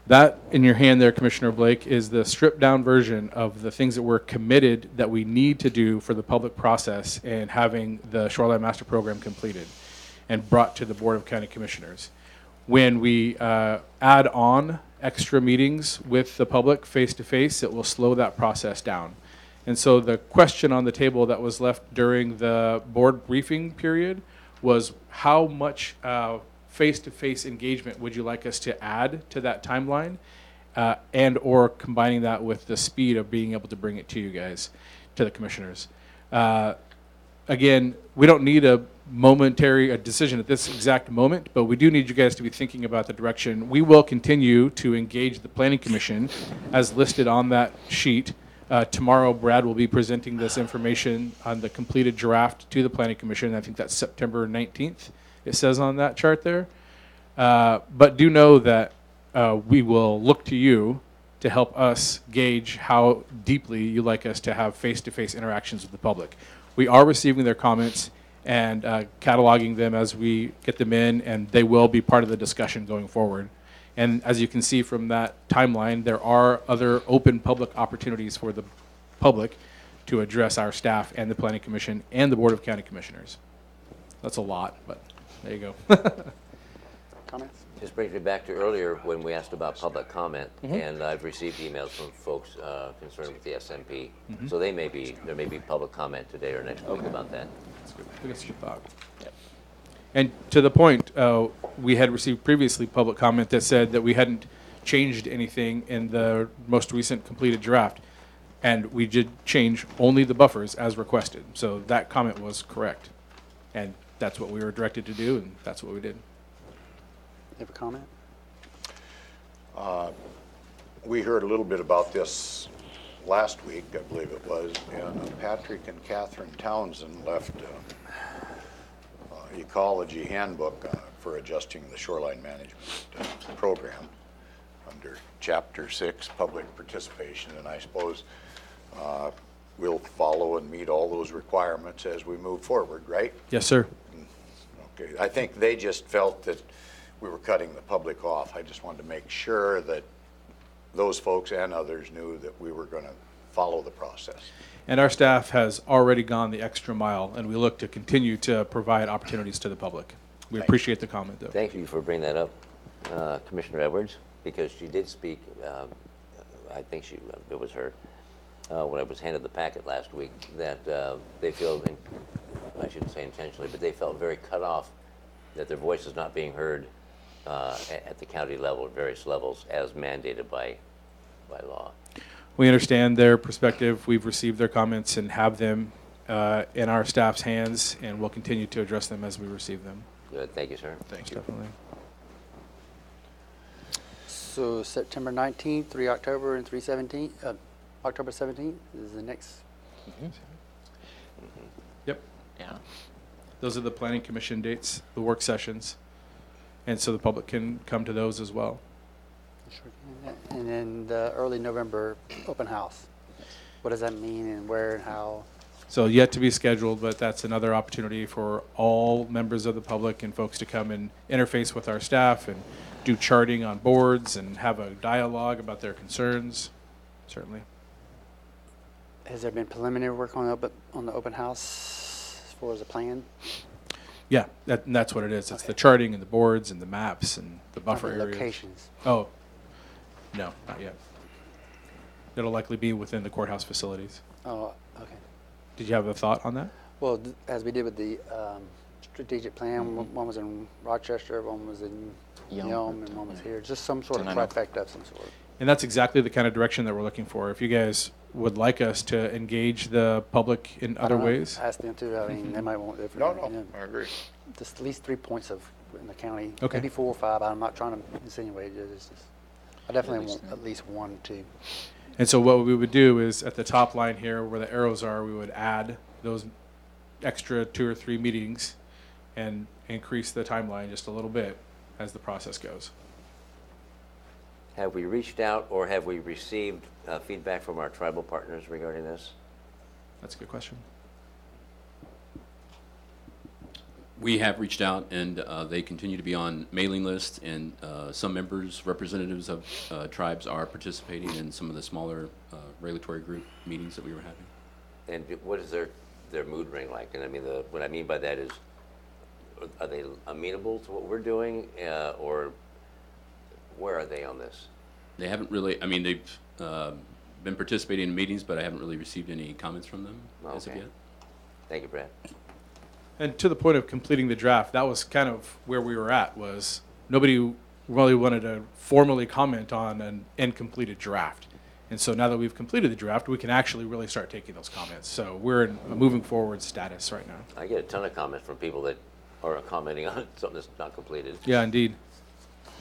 that in your hand there, Commissioner Blake, is the stripped down version of the things that we're committed that we need to do for the public process and having the Shoreline Master Program completed and brought to the Board of County Commissioners. When we add on extra meetings with the public face-to-face, it will slow that process down. And so the question on the table that was left during the board briefing period was, how much face-to-face engagement would you like us to add to that timeline, and or combining that with the speed of being able to bring it to you guys, to the commissioners. Again, we don't need a decision at this exact moment, but we do need you guys to be thinking about the direction. We will continue to engage the Planning Commission as listed on that sheet. Tomorrow, Brad will be presenting this information on the completed draft to the Planning Commission. I think that's September 19th, it says on that chart there. But do know that we will look to you to help us gauge how deeply you like us to have face-to-face interactions with the public. We are receiving their comments and cataloging them as we get them in, and they will be part of the discussion going forward. And as you can see from that timeline, there are other open public opportunities for the public to address our staff and the Planning Commission and the Board of County Commissioners. That's a lot, but there you go.
Comments?
Just brings me back to earlier when we asked about public comment, and I've received emails from folks concerned with the SMP. So there may be public comment today or next week about that.
That's good. I guess you thought. And to the point, we had received previously public comment that said that we hadn't changed anything in the most recent completed draft, and we did change only the buffers as requested. So that comment was correct, and that's what we were directed to do, and that's what we did.
You have a comment?
We heard a little bit about this last week, I believe it was, and Patrick and Catherine Townsend left ecology handbook for adjusting the shoreline management program under Chapter 6, public participation, and I suppose we'll follow and meet all those requirements as we move forward, right?
Yes, sir.
Okay, I think they just felt that we were cutting the public off. I just wanted to make sure that those folks and others knew that we were going to follow the process.
And our staff has already gone the extra mile, and we look to continue to provide opportunities to the public. We appreciate the comment, though.
Thank you for bringing that up, Commissioner Edwards, because she did speak, I think it was her, when I was handed the packet last week, that they feel, I shouldn't say intentionally, but they felt very cut off, that their voice is not being heard at the county level, at various levels, as mandated by law.
We understand their perspective. We've received their comments and have them in our staff's hands, and we'll continue to address them as we receive them.
Good, thank you, sir.
Thank you.
Definitely.
So September 19th, 3 October, and 3/17, October 17th is the next.
Yep.
Yeah.
Those are the Planning Commission dates, the work sessions, and so the public can come to those as well.
And then the early November open house. What does that mean, and where and how?
So yet to be scheduled, but that's another opportunity for all members of the public and folks to come and interface with our staff and do charting on boards and have a dialogue about their concerns, certainly.
Has there been preliminary work on the open house as far as a plan?
Yeah, that's what it is. It's the charting and the boards and the maps and the buffer
Not the
areas.
locations.
Oh, no, not yet. It'll likely be within the courthouse facilities.
Oh, okay.
Did you have a thought on that?
Well, as we did with the strategic plan. One was in Rochester, one was in
Yelm.
Yelm, and one was here. Just some sort of
I know.
trifecta of some sort.
And that's exactly the kind of direction that we're looking for. If you guys would like us to engage the public in other ways,
Ask them too. I mean, they might want
No,
different.
no,
you know,
I agree.
just at least 3 points of in the county.
Okay.
Maybe 4 or 5. I'm not trying to insinuate it. It's just, I definitely
least
want
three.
at least 1 or 2.
and so what we would do is at the top line here where the arrows are, we would add those extra 2 or 3 meetings and increase the timeline just a little bit as the process goes.
Have we reached out or have we received feedback from our tribal partners regarding this?
That's a good question.
We have reached out, and they continue to be on mailing lists, and some members, representatives of tribes are participating in some of the smaller regulatory group meetings that we were having.
And what is their mood ring like? And I mean, what I mean by that is, are they amenable to what we're doing, or where are they on this?
They haven't really, I mean, they've been participating in meetings, but I haven't really received any comments from them as of
Okay.
yet.
Thank you, Brad.
And to the point of completing the draft, that was kind of where we were at, was nobody really wanted to formally comment on an incompleted draft. And so now that we've completed the draft, we can actually really start taking those comments. So we're in a moving forward status right now.
I get a ton of comments from people that are commenting on something that's not completed.
Yeah, indeed.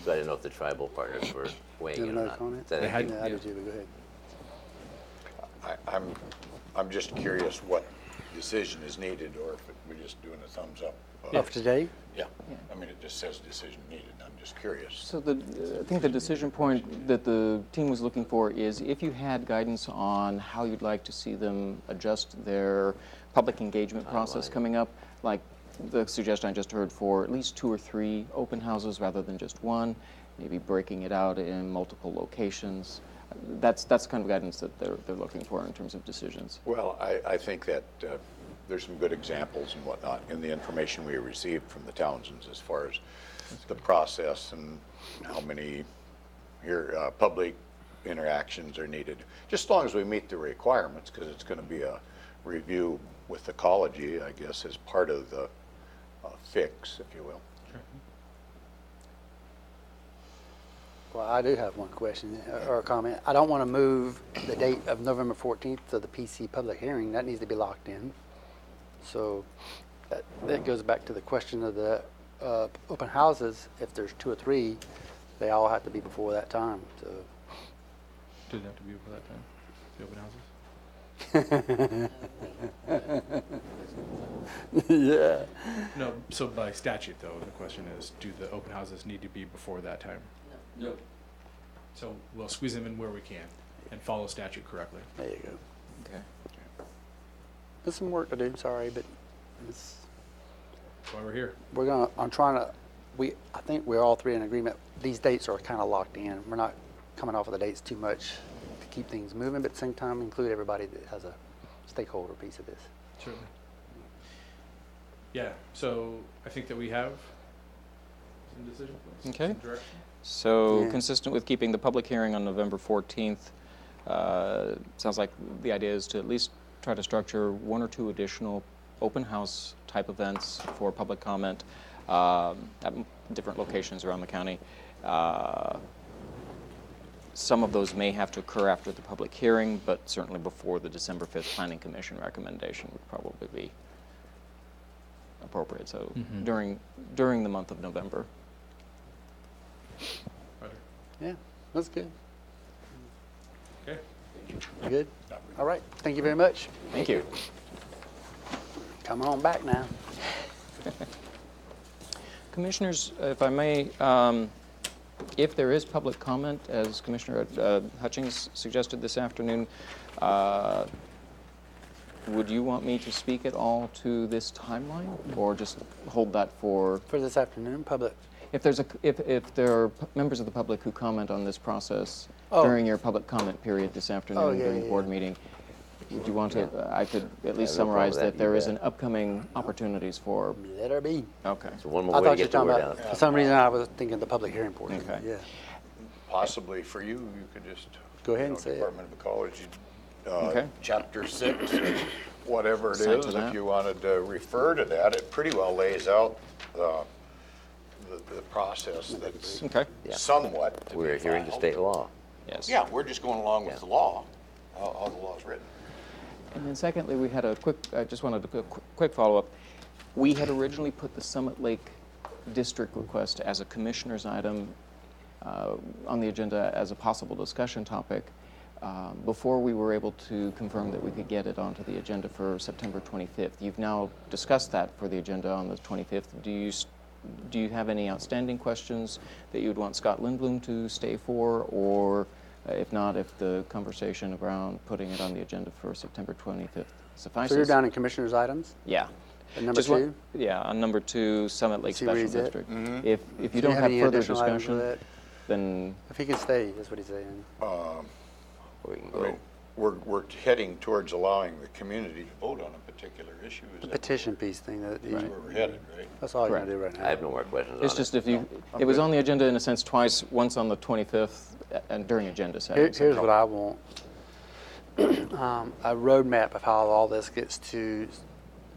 So I didn't know if the tribal partners were weighing
Do you
in
have
or
another
not.
comment?
Is that
They had-
anything?
Yeah, I do too, but go ahead.
I'm just curious what decision is needed, or if we're just doing a thumbs up.
Of today?
Yeah, I mean, it just says decision needed, I'm just curious.
So I think the decision point that the team was looking for is if you had guidance on how you'd like to see them adjust their public engagement process
Timeline.
coming up, like the suggestion I just heard for at least 2 or 3 open houses rather than just one, maybe breaking it out in multiple locations. That's the kind of guidance that they're looking for in terms of decisions.
Well, I think that there's some good examples and whatnot in the information we received from the Townsends as far as the process and how many public interactions are needed. Just as long as we meet the requirements, because it's going to be a review with ecology, I guess, as part of the fix, if you will.
Well, I do have one question or a comment. I don't want to move the date of November 14th to the PC public hearing. That needs to be locked in. So that goes back to the question of the open houses. If there's 2 or 3, they all have to be before that time. So
Did it have to be before that time? The open houses?
yeah.
No, so by statute though, the question is, do the open houses need to be before that time?
No.
So we'll squeeze them in where we can and follow statute correctly.
There you go.
Okay.
There's some work to do. Sorry, but it's,
That's why we're here.
I'm trying to. I think we're all 3 in agreement. These dates are kind of locked in. We're not coming off of the dates too much to keep things moving, but at the same time include everybody that has a stakeholder piece of this.
Certainly. Yeah, so I think that we have some decision points.
Okay.
Some direction.
So
Yeah.
consistent with keeping the public hearing on November 14th, sounds like the idea is to at least try to structure 1 or 2 additional open house type events for public comment at different locations around the county. Some of those may have to occur after the public hearing, but certainly before the December 5th Planning Commission recommendation would probably be appropriate. So during the month of November.
Roger.
Yeah, that's good.
Okay.
Good? All right. Thank you very much.
Thank you.
Come on back now.
Commissioners, if I may, if there is public comment, as Commissioner Hutchings suggested this afternoon, would you want me to speak at all to this timeline, or just hold that for?
For this afternoon, public.
If there are members of the public who comment on this process
Oh.
during your public comment period this afternoon
yeah,
during
yeah,
board
yeah.
meeting, would you want to? I could at least
no problem
summarize
with that,
that there
you
is
bet.
an upcoming opportunities for.
Let her be.
Okay.
So one
I
more way to
thought you were
get the
talking
word
about,
out.
for some reason I was thinking the public hearing portion.
Okay.
Yeah.
Possibly for you could just.
Go ahead and say it.
Department of Ecology,
Okay.
Chapter 6, whatever it
Cite
is,
to
if
that.
you wanted to refer to that, it pretty well lays out the process that's
Okay.
Yeah.
somewhat to be
We're adhering to
followed.
state law.
Yes.
Yeah, we're just going along with
Yeah.
the law, how the law's written.
And then secondly, we had a quick, I just wanted a quick follow-up. We had originally put the Summit Lake District request as a commissioner's item on the agenda as a possible discussion topic before we were able to confirm that we could get it onto the agenda for September 25th. You've now discussed that for the agenda on the 25th. Do you have any outstanding questions that you would want Scott Lindblom to stay for, or if not, if the conversation around putting it on the agenda for September 25th suffices?
So you're down in commissioners' items?
Yeah.
At number
Just wa-
2?
Yeah, on number 2, Summit Lake
See where
Special
he's at?
District.
Mm-hmm.
If you
Do you
don't have
any
further
additional items for
discussion,
that?
then
If he can stay, that's what he's saying.
We can
I
go.
mean, we're heading towards allowing the community to vote on a particular issue. Is
The
that
petition piece thing,
where we're headed, right?
that's all you're
Correct.
gonna do right now.
I have no more questions on it.
it's just if you, it was on the agenda in a sense twice, once on the 25th and during agenda settings.
Here's what I want. A roadmap of how all this gets to,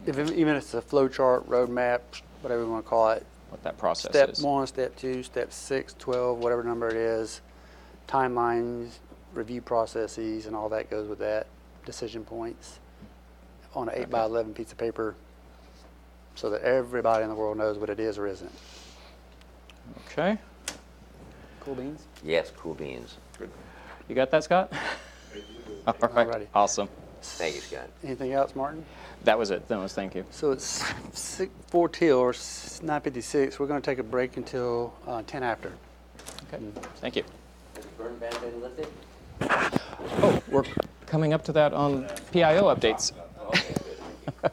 even if it's a flow chart, roadmap, whatever you want to call it.
What that process
Step
is.
1, step 2, step 6, 12, whatever number it is, timelines, review processes, and all that goes with that, decision points on an 8 by 11 piece of paper so that everybody in the world knows what it is or isn't.
Okay.
Cool beans?
Yes, cool beans.
You got that, Scott? All right.
Alrighty.
Awesome.
Thank you, Scott.
Anything else, Martin?
That was it. That was thank you.
So it's 4 till, or 9:56. We're going to take a break until 10 after.
Okay. Thank you.
Has the burn ban been lifted?
Oh, we're coming up to that on PIO updates.
Okay, good.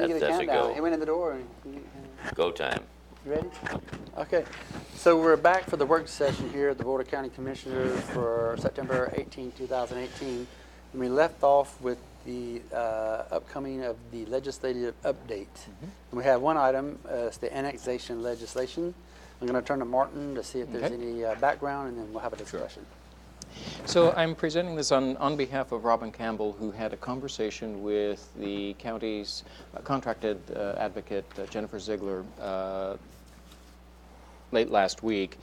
me get a
That's a
countdown.
go.
He went in the door.
Go time.
You ready? Okay. So we're back for the work session here at the Board of County Commissioners for September 18, 2018. And we left off with the upcoming of the legislative update. And we have one item, it's the annexation legislation. I'm going to turn to Martin to see if there's
Okay.
any background, and then we'll have a discussion.
So I'm presenting this on behalf of Robin Campbell, who had a conversation with the county's contracted advocate, Jennifer Ziegler, late last week,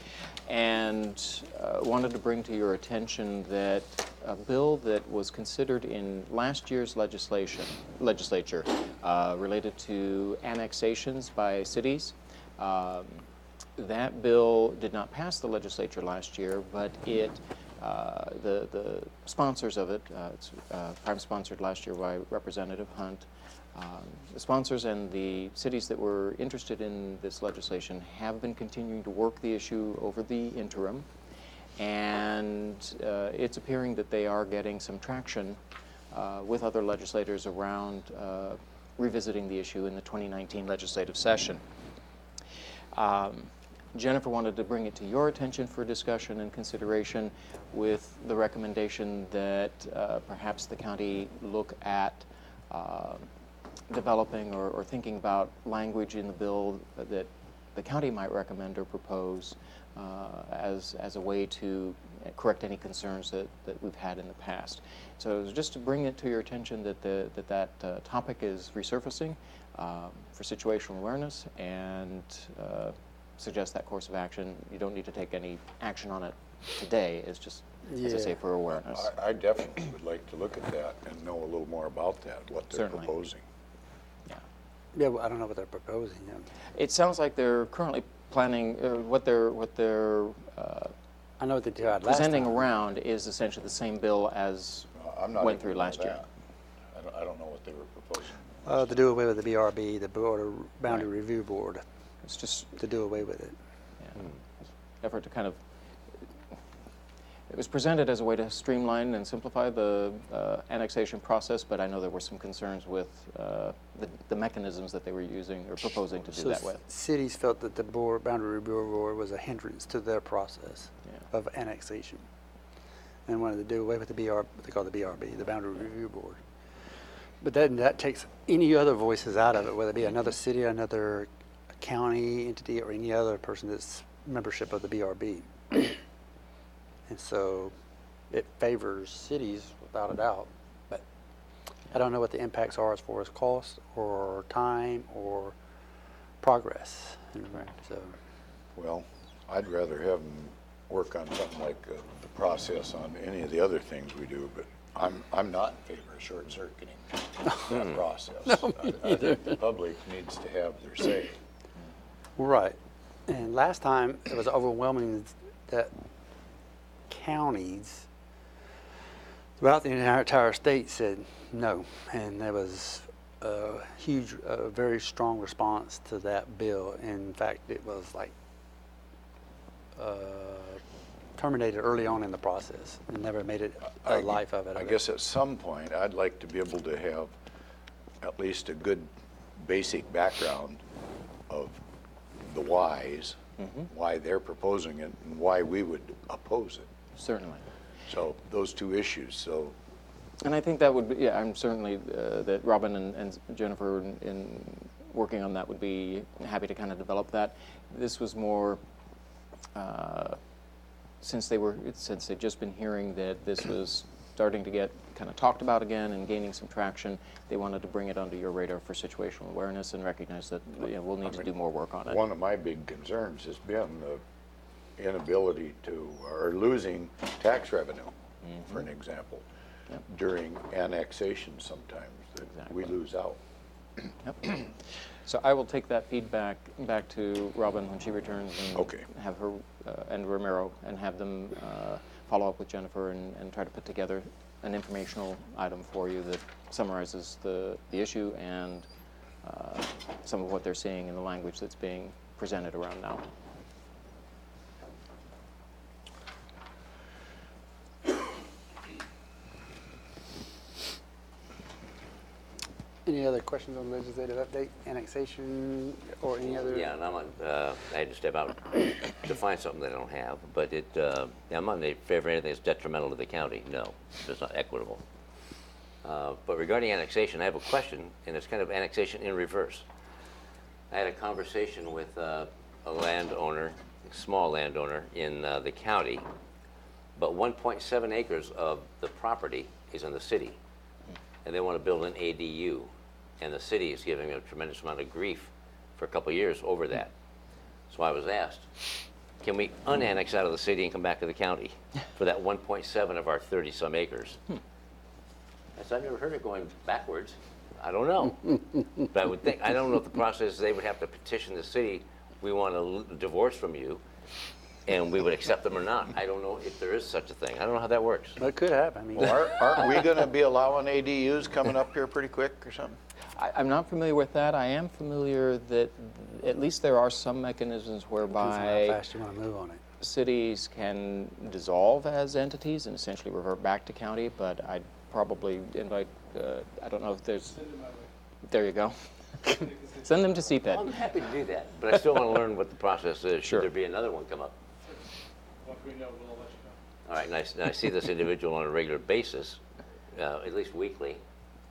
and wanted to bring to your attention that a bill that was considered in last year's legislature related to annexations by cities. That bill did not pass the legislature last year, but it the sponsors of it, it's prime sponsored last year by Representative Hunt. The sponsors and the cities that were interested in this legislation have been continuing to work the issue over the interim, and it's appearing that they are getting some traction with other legislators around revisiting the issue in the 2019 legislative session. Jennifer wanted to bring it to your attention for discussion and consideration with the recommendation that perhaps the county look at developing or thinking about language in the bill that the county might recommend or propose as a way to correct any concerns that we've had in the past. So it was just to bring it to your attention that that topic is resurfacing for situational awareness, and suggest that course of action. You don't need to take any action on it today. It's just, as I say, for awareness.
I definitely would like to look at that and know a little more about that, what they're
Certainly.
proposing.
Yeah.
Yeah, well, I don't know what they're proposing.
It sounds like they're currently planning, what they're
I know what they tried last
presenting
time.
around is essentially the same bill as
I'm not
went
even
through
know
last year.
that. I don't know what they were proposing.
To do away with the BRB, the Border Boundary Review Board,
It's just
to do away with it.
effort to kind of, it was presented as a way to streamline and simplify the annexation process, but I know there were some concerns with the mechanisms that they were using or proposing to do that with.
Cities felt that the Boundary Review Board was a hindrance to their process
Yeah.
of annexation, and wanted to do away with the what they call the BRB, the Boundary Review Board. But then that takes any other voices out of it, whether it be another city, another county entity, or any other person that's membership of the BRB. And so it favors cities without a doubt, but I don't know what the impacts are as far as cost or time or progress. So
Well, I'd rather have them work on something like the process on any of the other things we do, but I'm not in favor of short-circuiting that process. I think the public needs to have their say.
right. And last time it was overwhelming that counties throughout the entire state said no, and there was a huge, very strong response to that bill. In fact, it was like terminated early on in the process and never made it a life of it.
I guess at some point, I'd like to be able to have at least a good basic background of the whys, why they're proposing it, and why we would oppose it.
Certainly.
So those two issues. So
And I think that would be, yeah, I'm certainly, that Robin and Jennifer in working on that would be happy to kind of develop that. This was more, since they'd just been hearing that this was starting to get kind of talked about again and gaining some traction, they wanted to bring it onto your radar for situational awareness and recognize that we'll need to do more work on it.
one of my big concerns has been the inability to, or losing tax revenue, for an example, during annexation sometimes, that we lose out.
Yep. So I will take that feedback back to Robin when she returns and
Okay.
have her and Romero and have them follow up with Jennifer and try to put together an informational item for you that summarizes the issue and some of what they're seeing in the language that's being presented around now.
Any Any other questions on legislative update, annexation, or any other?
Yeah, and I had to step out to find something that I don't have, but I'm not in favor of anything that's detrimental to the county. No, it's not equitable. But regarding annexation, I have a question, and it's kind of annexation in reverse. I had a conversation with a landowner, a small landowner in the county, but 1.7 acres of the property is in the city, and they want to build an ADU, and the city is giving a tremendous amount of grief for a couple of years over that. So I was asked, can we unannex out of the city and come back to the county for that 1.7 of our 30-some acres? I said, I've never heard it going backwards. I don't know. But I would think, I don't know if the process, they would have to petition the city, we want a divorce from you, and we would accept them or not. I don't know if there is such a thing. I don't know how that works.
Well, it could happen. I mean,
Well, aren't we going to be allowing ADUs coming up here pretty quick or something?
I'm not familiar with that. I am familiar that at least there are some mechanisms
depends on how
whereby
fast you want to move on it.
cities can dissolve as entities and essentially revert back to county, but I'd probably invite, I don't know if there's, there you go. Send them to CPED.
I'm happy to do that, but I still want to learn what the process is.
Sure.
Should there be another one come up?
Once we know, we'll let you know.
All right, and I see this individual on a regular basis, at least weekly,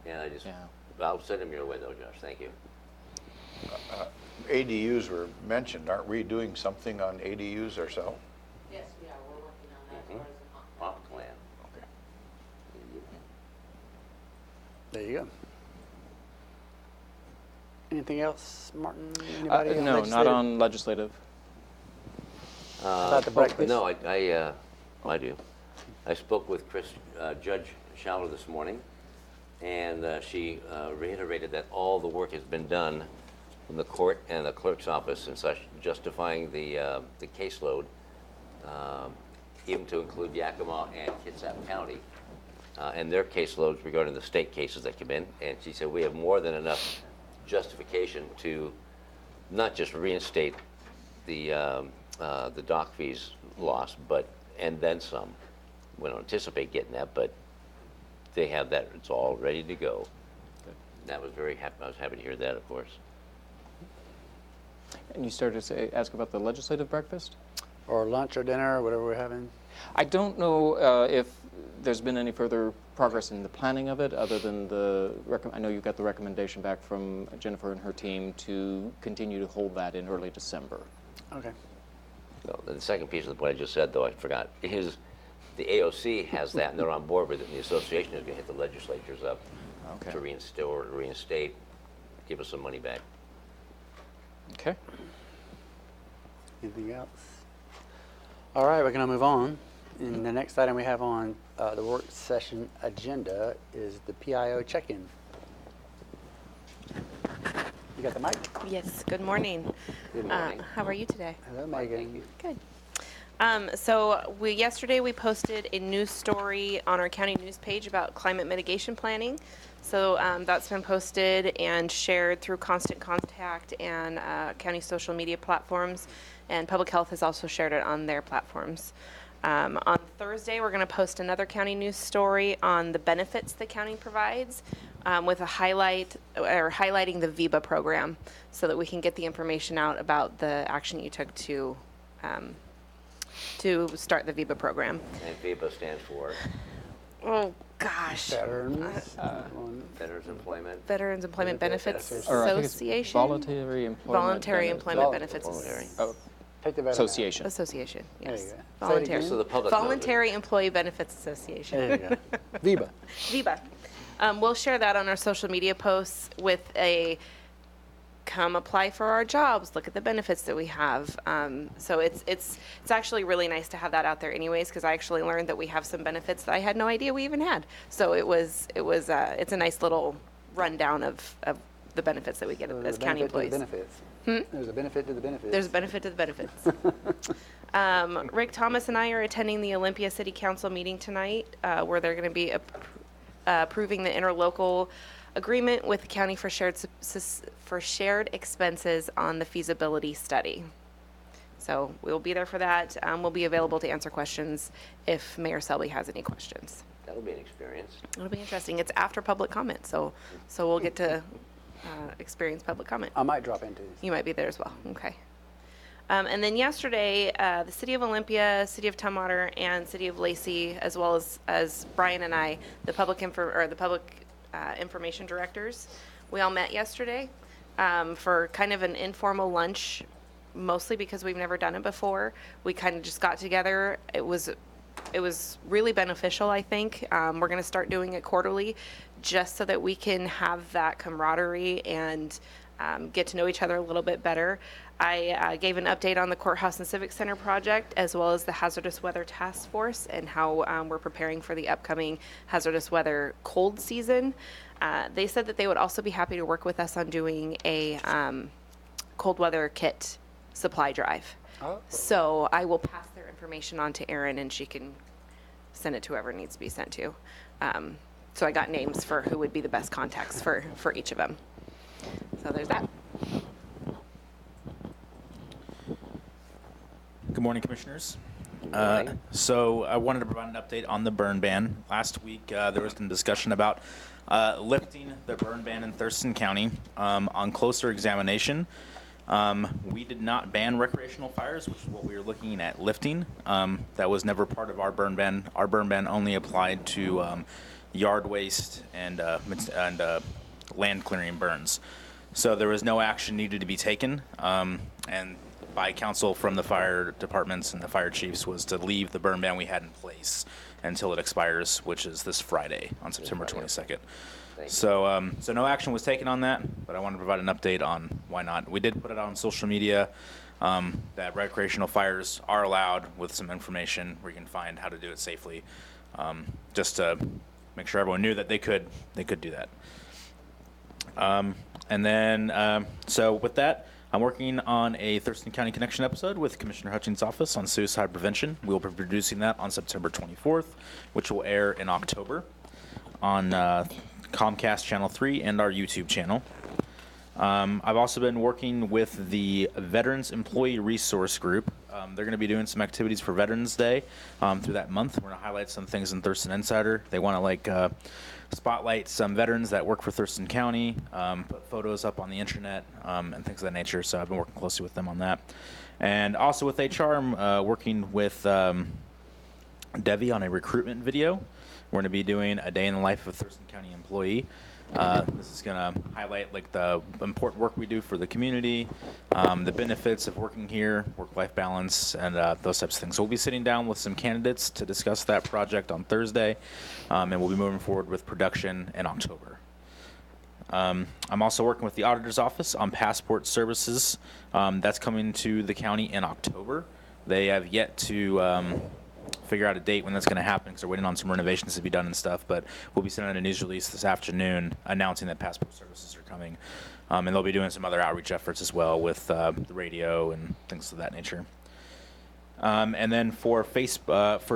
and I just,
Yeah.
I'll send him your way though, Josh, thank you.
ADUs were mentioned. Aren't we doing something on ADUs ourselves?
Yes, we are. We're working on that.
Prompt plan.
Okay.
There you go. Anything else, Martin? Anybody? on
No, not
legislative?
on legislative.
About the breakfast?
No, I do. I spoke with Judge Schaller this morning, and she reiterated that all the work has been done from the court and the clerk's office and such, justifying the caseload, even to include Yakima and Kitsap County, and their caseloads regarding the state cases that come in. And she said we have more than enough justification to not just reinstate the dock fees lost, and then some. We don't anticipate getting that, but they have that. It's all ready to go. That was very happy. I was happy to hear that, of course.
And you started to ask about the legislative breakfast?
Or lunch or dinner, or whatever we're having?
I don't know if there's been any further progress in the planning of it, other than I know you got the recommendation back from Jennifer and her team to continue to hold that in early December.
Okay.
So the second piece of what I just said, though, I forgot, is the AOC has that, and they're on board with it, and the association is going to hit the legislatures up
Okay.
to reinstate, give us some money back.
Okay.
Anything else? All right, we're going to move on. And the next item we have on the work session agenda is the PIO check-in. You got the mic?
Yes, good morning.
Good morning.
How are you today?
Hello, Megan.
Good. So yesterday we posted a news story on our county news page about climate mitigation planning. So that's been posted and shared through Constant Contact and county social media platforms, and Public Health has also shared it on their platforms. On Thursday, we're going to post another county news story on the benefits the county provides, with a highlighting the VIBA program, so that we can get the information out about the action you took to start the VIBA program.
And VIBA stands for
Oh gosh,
Veterans.
Veterans Employment.
Veterans Employment Benefits
Or I think it's
Association.
Voluntary Employment.
Voluntary
Benefit-
Employment Benefits
Voluntary.
Oh,
Take the veteran out.
Association.
Association.
There
Yes.
you go. Say it
Voluntary.
again.
So the public knows it.
Voluntary Employee Benefits Association.
There you go. VIBA.
VIBA. We'll share that on our social media posts with a come apply for our jobs, look at the benefits that we have. So it's actually really nice to have that out there anyways, because I actually learned that we have some benefits that I had no idea we even had. So it's a nice little rundown of the benefits that we get
So
as
there's a
county
benefit to the
employees.
benefits. There's a benefit to the benefits.
There's a benefit to the benefits. Rick Thomas and I are attending the Olympia City Council meeting tonight, where they're going to be approving the interlocal agreement with the county for shared expenses on the feasibility study. So we'll be there for that. We'll be available to answer questions if Mayor Selby has any questions.
That'll be an experience.
It'll be interesting. It's after public comment, so we'll get to experience public comment.
I might drop into these.
You might be there as well. Okay. And then yesterday, the City of Olympia, City of Tumwater, and City of Lacey, as well as Brian and I, the public information directors, we all met yesterday for kind of an informal lunch, mostly because we've never done it before. We kind of just got together. It was really beneficial, I think. We're going to start doing it quarterly just so that we can have that camaraderie and get to know each other a little bit better. I gave an update on the Courthouse and Civic Center project, as well as the Hazardous Weather Task Force and how we're preparing for the upcoming hazardous weather cold season. They said that they would also be happy to work with us on doing a cold weather kit supply drive.
Oh.
So I will pass their information on to Erin, and she can send it to whoever it needs to be sent to. So I got names for who would be the best contacts for each of them. So there's that.
Good morning, Commissioners.
Good morning.
So I wanted to provide an update on the burn ban. Last week, there was some discussion about lifting the burn ban in Thurston County. On closer examination, we did not ban recreational fires, which is what we were looking at lifting. That was never part of our burn ban. Our burn ban only applied to yard waste and land clearing burns. So there was no action needed to be taken. And by council from the fire departments and the fire chiefs was to leave the burn ban we had in place until it expires, which is this Friday on September 22nd. So no action was taken on that, but I wanted to provide an update on why not. We did put it out on social media that recreational fires are allowed with some information where you can find how to do it safely, just to make sure everyone knew that they could do that. And then, so with that, I'm working on a Thurston County Connection episode with Commissioner Hutchings' office on suicide prevention. We'll be producing that on September 24th, which will air in October on Comcast Channel 3 and our YouTube channel. I've also been working with the Veterans Employee Resource Group. They're going to be doing some activities for Veterans Day through that month. We're going to highlight some things in Thurston Insider. They want to spotlight some veterans that work for Thurston County, put photos up on the internet, and things of that nature. So I've been working closely with them on that. And also with HR, I'm working with Debbie on a recruitment video. We're going to be doing a day in the life of a Thurston County employee. This is going to highlight the important work we do for the community, the benefits of working here, work-life balance, and those types of things. So we'll be sitting down with some candidates to discuss that project on Thursday, and we'll be moving forward with production in October. I'm also working with the auditor's office on passport services. That's coming to the county in October. They have yet to figure out a date when that's going to happen because they're waiting on some renovations to be done and stuff, but we'll be sending out a news release this afternoon announcing that passport services are coming, and they'll be doing some other outreach efforts as well with the radio and things of that nature. And then for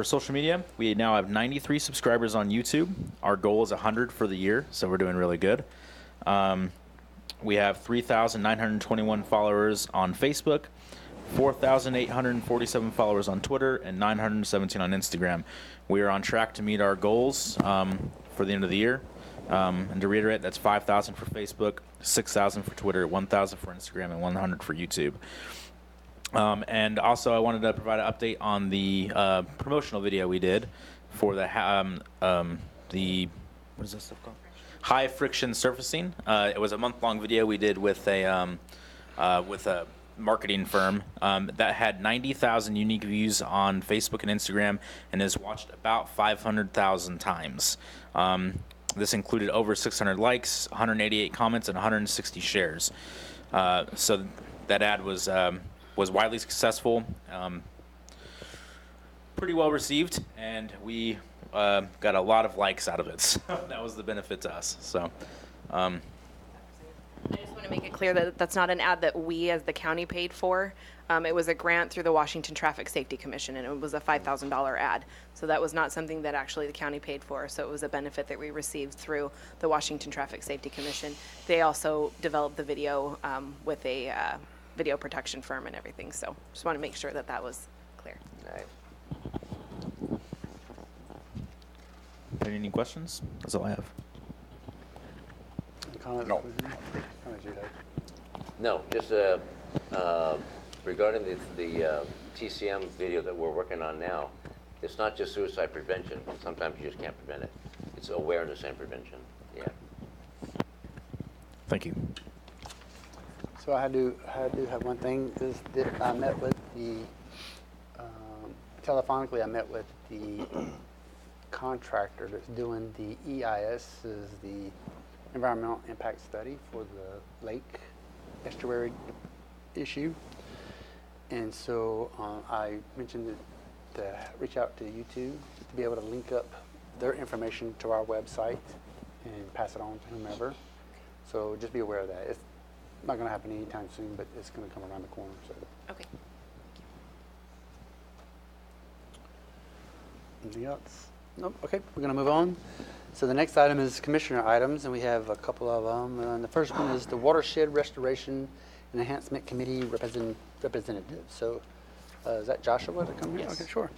social media, we now have 93 subscribers on YouTube. Our goal is 100 for the year, so we're doing really good. We have 3,921 followers on Facebook, 4,847 followers on Twitter, and 917 on Instagram. We are on track to meet our goals for the end of the year. And to reiterate, that's 5,000 for Facebook, 6,000 for Twitter, 1,000 for Instagram, and 100 for YouTube. And also, I wanted to provide an update on the promotional video we did for the what is this stuff called? High friction surfacing. It was a month-long video we did with a marketing firm that had 90,000 unique views on Facebook and Instagram and is watched about 500,000 times. This included over 600 likes, 188 comments, and 160 shares. So that ad was widely successful, pretty well received, and we got a lot of likes out of it. So that was the benefit to us. So.
I just want to make it clear that that's not an ad that we as the county paid for. It was a grant through the Washington Traffic Safety Commission, and it was a $5,000 ad. So that was not something that actually the county paid for. So it was a benefit that we received through the Washington Traffic Safety Commission. They also developed the video with a video production firm and everything. So just want to make sure that that was clear.
Nice.
Any questions? That's all I have.
Comments?
No.
Comments you have?
No, just regarding the TCM video that we're working on now, it's not just suicide prevention. Sometimes you just can't prevent it. It's awareness and prevention. Yeah.
Thank you.
So I do have one thing, is that I met with the, telephonically, I met with the contractor that's doing the EIS, is the environmental impact study for the lake estuary issue. And so I mentioned to reach out to you two to be able to link up their information to our website and pass it on to whomever. So just be aware of that. It's not going to happen anytime soon, but it's going to come around the corner. So
Okay.
anything else? Nope. Okay, we're going to move on. So the next item is commissioner items, and we have a couple of them. The first one is the Watershed Restoration and Enhancement Committee representative. So is that Joshua to come here?
Yes.
Okay, sure.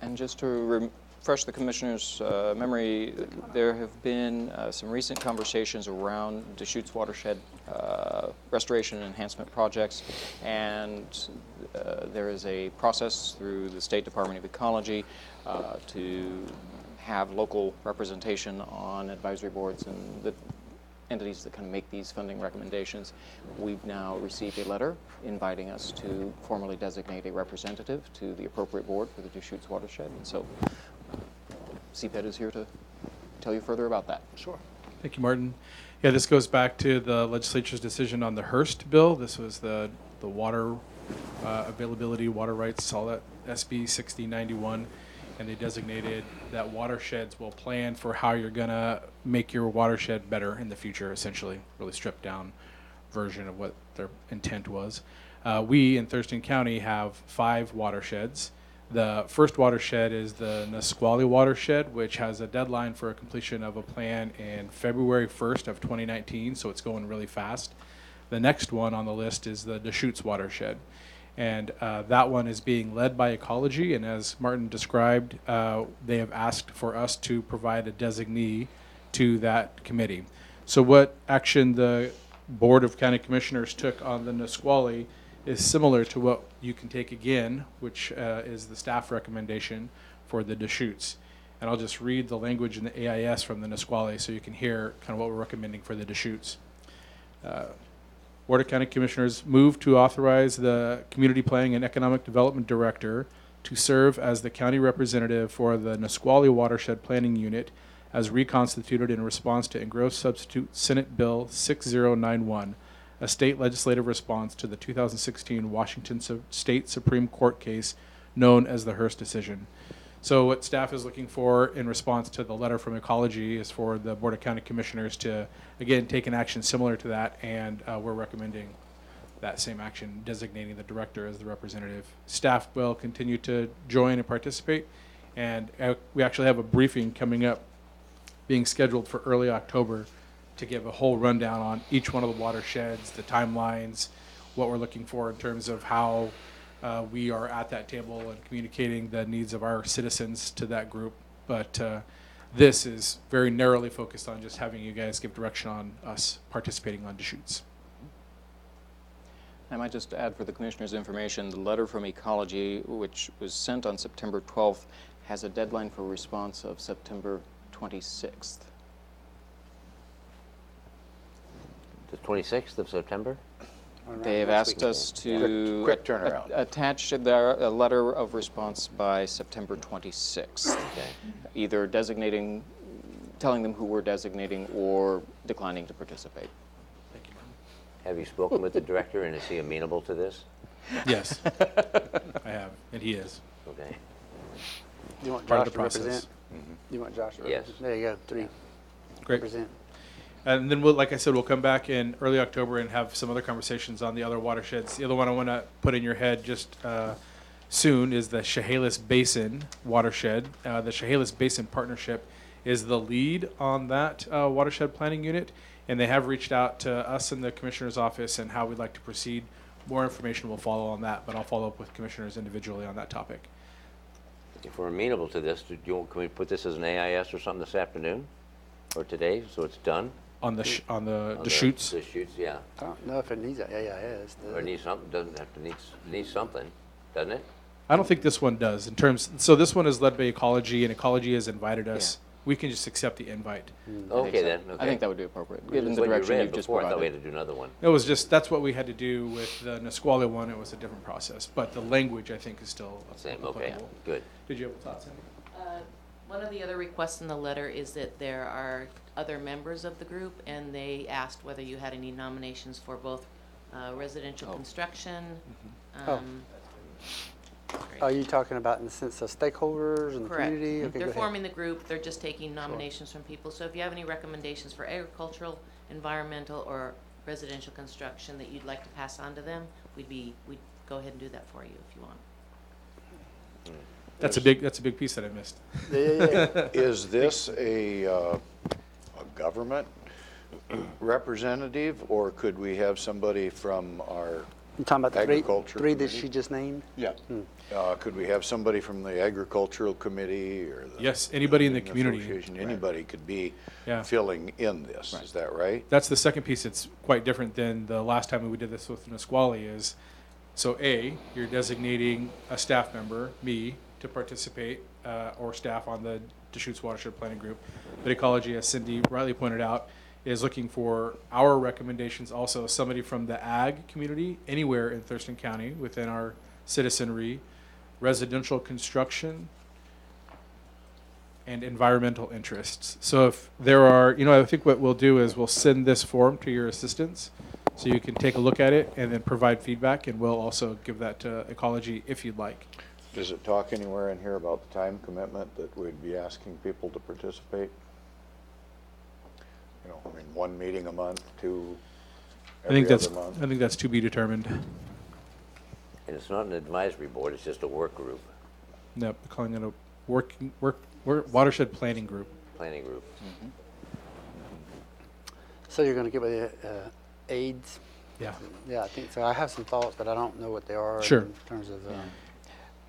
And just to refresh the commissioner's memory, there have been some recent conversations around Deschutes watershed restoration and enhancement projects, and there is a process through the State Department of Ecology to have local representation on advisory boards and the entities that kind of make these funding recommendations. We've now received a letter inviting us to formally designate a representative to the appropriate board for the Deschutes watershed. And so CPED is here to tell you further about that.
Sure.
Thank you, Martin. Yeah, this goes back to the legislature's decision on the Hearst bill. This was the water availability, water rights, all that, SB 6091. And they designated that watersheds will plan for how you're going to make your watershed better in the future, essentially, really stripped down version of what their intent was. We in Thurston County have 5 watersheds. The first watershed is the Nisqually watershed, which has a deadline for a completion of a plan in February 1st of 2019, so it's going really fast. The next one on the list is the Deschutes watershed. And that one is being led by Ecology, and as Martin described, they have asked for us to provide a designee to that committee. So what action the Board of County Commissioners took on the Nisqually is similar to what you can take again, which is the staff recommendation for the Deschutes. And I'll just read the language in the AIS from the Nisqually so you can hear kind of what we're recommending for the Deschutes. Board of County Commissioners move to authorize the Community Planning and Economic Development Director to serve as the county representative for the Nisqually Watershed Planning Unit as reconstituted in response to engrossed substitute Senate Bill 6091, a state legislative response to the 2016 Washington State Supreme Court case known as the Hearst decision. So what staff is looking for in response to the letter from Ecology is for the Board of County Commissioners to, again, take an action similar to that, and we're recommending that same action, designating the director as the representative. Staff will continue to join and participate, and we actually have a briefing coming up being scheduled for early October to give a whole rundown on each one of the watersheds, the timelines, what we're looking for in terms of how we are at that table and communicating the needs of our citizens to that group. But this is very narrowly focused on just having you guys give direction on us participating on Deschutes.
I might just add for the Commissioner's information, the letter from Ecology, which was sent on September 12th, has a deadline for response of September 26th.
The 26th of September?
They have asked us to
Quick turnaround.
attach their a letter of response by September 26th,
Okay.
either designating, telling them who we're designating, or declining to participate.
Have you spoken with the director, and is he amenable to this?
Yes, I have, and he is.
Okay.
You want
Part of
Josh
the
to represent?
process.
You want Josh to
Yes.
represent? There you go, 3.
Great.
Represent.
And then, we'll, like I said, we'll come back in early October and have some other conversations on the other watersheds. The other one I want to put in your head just soon is the Chehalis Basin watershed. The Chehalis Basin Partnership is the lead on that watershed planning unit, and they have reached out to us in the Commissioner's office and how we'd like to proceed more information will follow on that, but I'll follow up with commissioners individually on that topic.
If we're amenable to this, can we put this as an AIS or something this afternoon or today, so it's done?
On the
On
the shoots.
The shoots, yeah.
I don't know if it needs an AIS.
Or it needs something, doesn't have to needs something, doesn't it?
I don't think this one does in terms. So this one is led by Ecology, and Ecology has invited us. We can just accept the invite.
Okay then, okay.
I think that would be appropriate,
Which
given
is
the
what you
direction
read
you've just
before. I thought we
provided.
had to do another one.
It was just that's what we had to do with the Nisqually one. It was a different process, but the language I think is still
Same, okay,
applicable.
good.
Did you have thoughts, Sandy?
One of the other requests in the letter is that there are other members of the group, and they asked whether you had any nominations for both residential construction.
Are you talking about in the sense of stakeholders and the
Correct.
community? Okay,
They're
go ahead.
forming the group, they're just taking nominations from people. So if you have any recommendations for agricultural, environmental, or residential construction that you'd like to pass on to them, we'd go ahead and do that for you if you want.
That's a big piece that I missed.
Yeah.
Is this a government representative, or could we have somebody from our
You talking about the
Agriculture
three that
committee?
she just named?
Yeah. Could we have somebody from the agricultural committee or the
Yes, anybody in the
building
community.
association? Anybody could be
Yeah.
filling in this, is that right?
That's the second piece. It's quite different than the last time we did this with Nisqually. Is so you're designating a staff member, me, to participate or staff on the Deschutes Watershed Planning Group. But Ecology, as Cindy rightly pointed out, is looking for our recommendations. Also, somebody from the ag community anywhere in Thurston County within our citizenry, residential construction, and environmental interests. So if there are, I think what we'll do is we'll send this form to your assistants so you can take a look at it and then provide feedback, and we'll also give that to Ecology if you'd like.
Does it talk anywhere in here about the time commitment that we'd be asking people to participate? One meeting a month, two every other month?
I think that's to be determined.
And it's not an advisory board, it's just a work group,
Nope, calling it a watershed planning group.
planning group.
So you're going to give me aids?
Yeah.
Yeah, I think so. I have some thoughts, but I don't know what they are
Sure.
in terms of.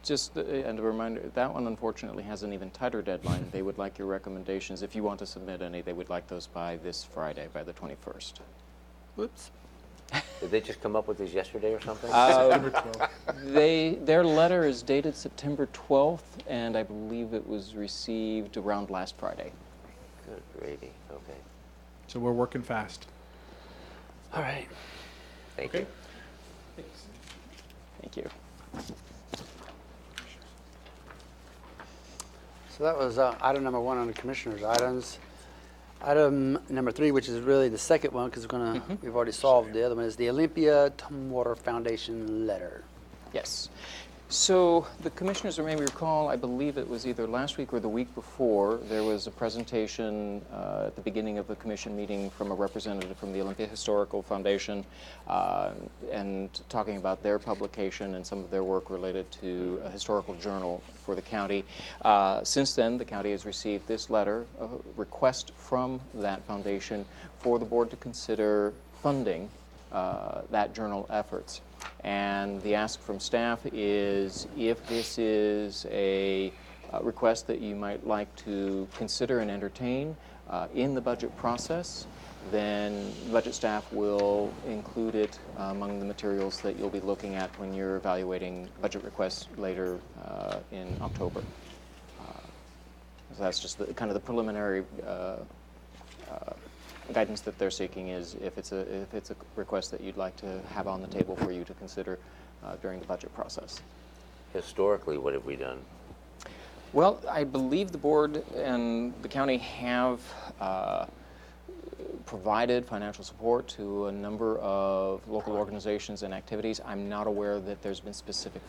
Just, and a reminder, that one unfortunately has an even tighter deadline. They would like your recommendations. If you want to submit any, they would like those by this Friday, by the 21st.
Whoops.
Did they just come up with these yesterday or something?
September 12th.
Their letter is dated September 12th, and I believe it was received around last Friday.
Good gravy, okay.
So we're working fast.
All right.
Thank you.
Thank you.
So that was item number 1 on the commissioners' items. Item number 3, which is really the second one, because we've already solved the other one, is the Olympia Tumwater Foundation letter.
Yes. So the commissioners may recall, I believe it was either last week or the week before, there was a presentation at the beginning of the commission meeting from a representative from the Olympia Historical Foundation and talking about their publication and some of their work related to a historical journal for the county. Since then, the county has received this letter, a request from that foundation for the board to consider funding that journal efforts. And the ask from staff is if this is a request that you might like to consider and entertain in the budget process, then budget staff will include it among the materials that you'll be looking at when you're evaluating budget requests later in October. So that's just kind of the preliminary guidance that they're seeking is if it's a request that you'd like to have on the table for you to consider during the budget process.
Historically, what have we done?
Well, I believe the board and the county have provided financial support to a number of local organizations and activities. I'm not aware that there's been specific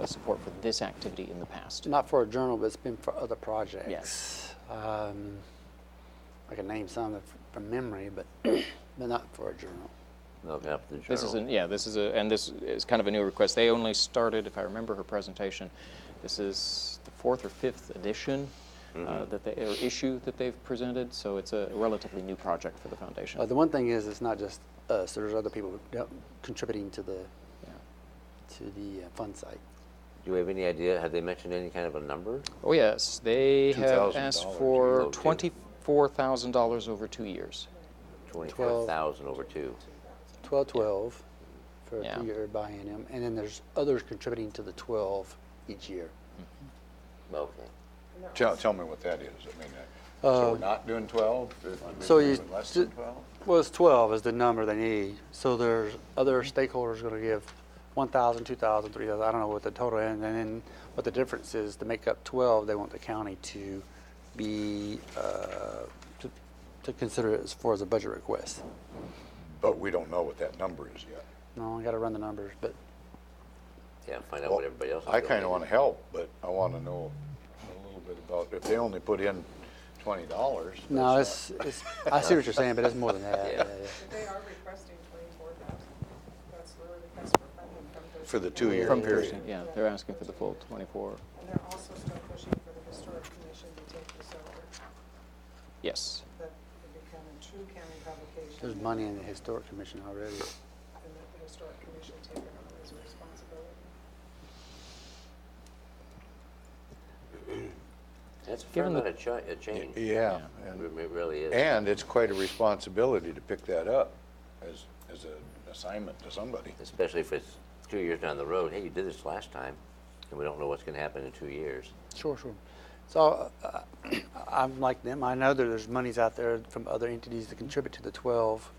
support for this activity in the past.
Not for a journal, but it's been for other projects.
Yes.
I can name some from memory, but not for a journal.
No, not the journal.
This is kind of a new request. They only started, if I remember her presentation, this is the 4th or 5th edition or issue that they've presented, so it's a relatively new project for the foundation.
The one thing is, it's not just us. There's other people contributing to the to the fun site.
Do you have any idea, have they mentioned any kind of a number?
Oh, yes, they have
$2,000
asked
Oh,
for
two.
$24,000 over 2 years.
24,000 over 2.
12 for a
Yeah.
2-year biennium, and then there's others contributing to the 12 each year.
Okay.
Tell me what that is. I mean, so we're not doing 12?
So
We're
you,
doing less than 12?
well, it's 12 is the number they need. So there's other stakeholders going to give 1,000, 2,000, 3,000. I don't know what the total is. And then what the difference is to make up 12, they want the county to be, to consider it as far as a budget request.
But we don't know what that number is yet.
No, I got to run the numbers, but
Yeah, find out what everybody else is
I
doing.
kind of want to help, but I want to know a little bit about, if they only put in $20.
no,
that's
it's, I see what you're saying, but it's more than that.
Yeah.
They are requesting 24,000. That's the request for funding from Thurston.
For the 2-year
From
period.
Thurston, yeah, they're asking for the full 24.
And they're also still pushing for the historic commission to take this over.
Yes.
That would become a true county publication.
There's money in the historic commission already.
And that the historic commission take it on as a responsibility.
That's a fair
Given the-
amount of change.
Yeah.
It really is.
And it's quite a responsibility to pick that up as an assignment to somebody.
Especially if it's 2 years down the road. Hey, you did this last time, and we don't know what's going to happen in 2 years.
Sure. So I'm like them. I know that there's monies out there from other entities that contribute to the 12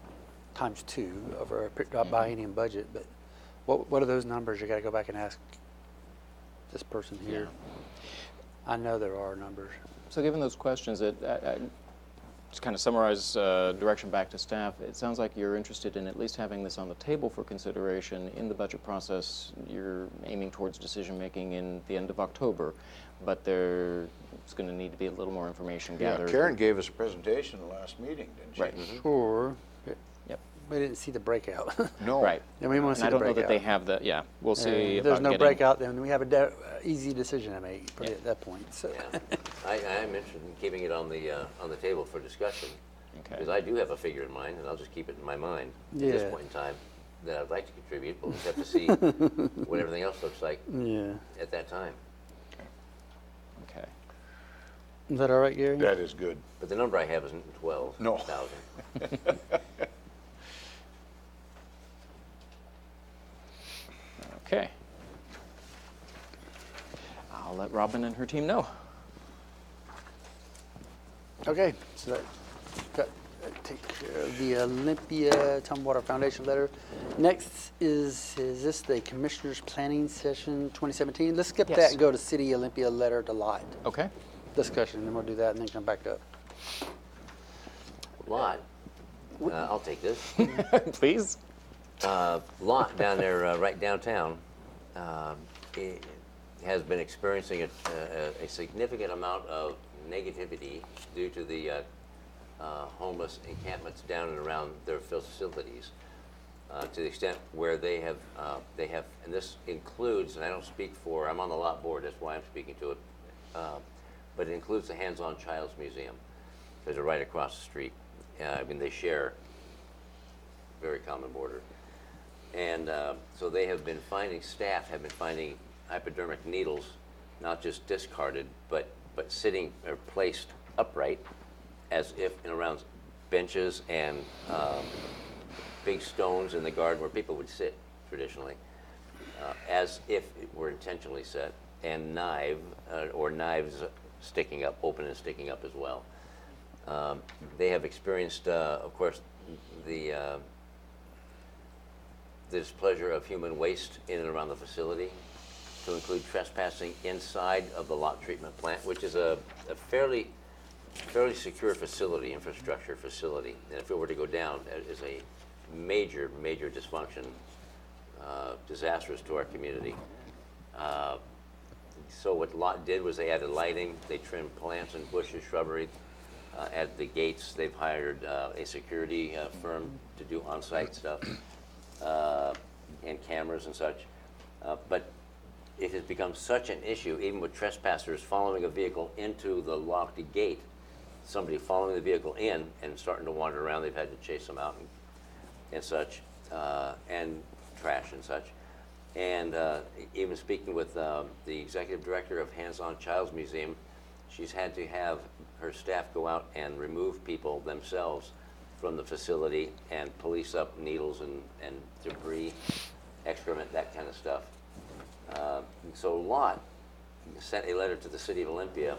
times 2 over a biennium budget. But what are those numbers? You got to go back and ask this person here. I know there are numbers.
So given those questions, just kind of summarize direction back to staff, it sounds like you're interested in at least having this on the table for consideration in the budget process. You're aiming towards decision-making in the end of October, but there's going to need to be a little more information
Yeah,
gathered.
Karen gave us a presentation the last meeting, didn't she?
Right.
Sure.
Yep.
We didn't see the breakout.
No.
Right.
And we want to
And
see
I
the
don't know
breakout.
that they have the, yeah, we'll see
If there's
about
no
getting-
breakout, then we have a easy decision to make probably at that point. So.
Yeah. I am interested in keeping it on the table for discussion.
Okay.
Because I do have a figure in mind, and I'll just keep it in my mind at this
Yeah.
point in time that I'd like to contribute. We'll just have to see what everything else looks like
Yeah.
at that time.
Okay.
Is that all right, Gary?
That is good.
But the number I have isn't 12,000.
No.
Okay. I'll let Robin and her team know.
Okay, so that take care of the Olympia Tumwater Foundation letter. Next is this the Commissioners Planning Session 2017? Let's skip
Yes.
that and go to City Olympia letter to Lot
Okay.
discussion, and then we'll do that and then come back up.
Lot, I'll take this.
Please.
Lot down there, right downtown, it has been experiencing a significant amount of negativity due to the homeless encampments down and around their facilities. To the extent where they have, and this includes, and I don't speak for, I'm on the Lot board, that's why I'm speaking to it, but it includes the Hands-On Child's Museum. They're right across the street. I mean, they share very common border. And so they have been finding, staff have been finding hypodermic needles, not just discarded, but sitting or placed upright as if and around benches and big stones in the garden where people would sit traditionally, as if it were intentionally set, and knives sticking up, open and sticking up as well. They have experienced, of course, the displeasure of human waste in and around the facility, to include trespassing inside of the Lot treatment plant, which is a fairly secure facility, infrastructure facility. And if it were to go down, that is a major dysfunction, disastrous to our community. So what Lot did was they added lighting, they trimmed plants and bushes, shrubbery. At the gates, they've hired a security firm to do on-site stuff, and cameras and such. But it has become such an issue, even with trespassers following a vehicle into the locked gate, somebody following the vehicle in and starting to wander around, they've had to chase them out and such, and trash and such. And even speaking with the executive director of Hands On Child's Museum, she's had to have her staff go out and remove people themselves from the facility and police up needles and debris, excrement, that kind of stuff. So Lott sent a letter to the city of Olympia,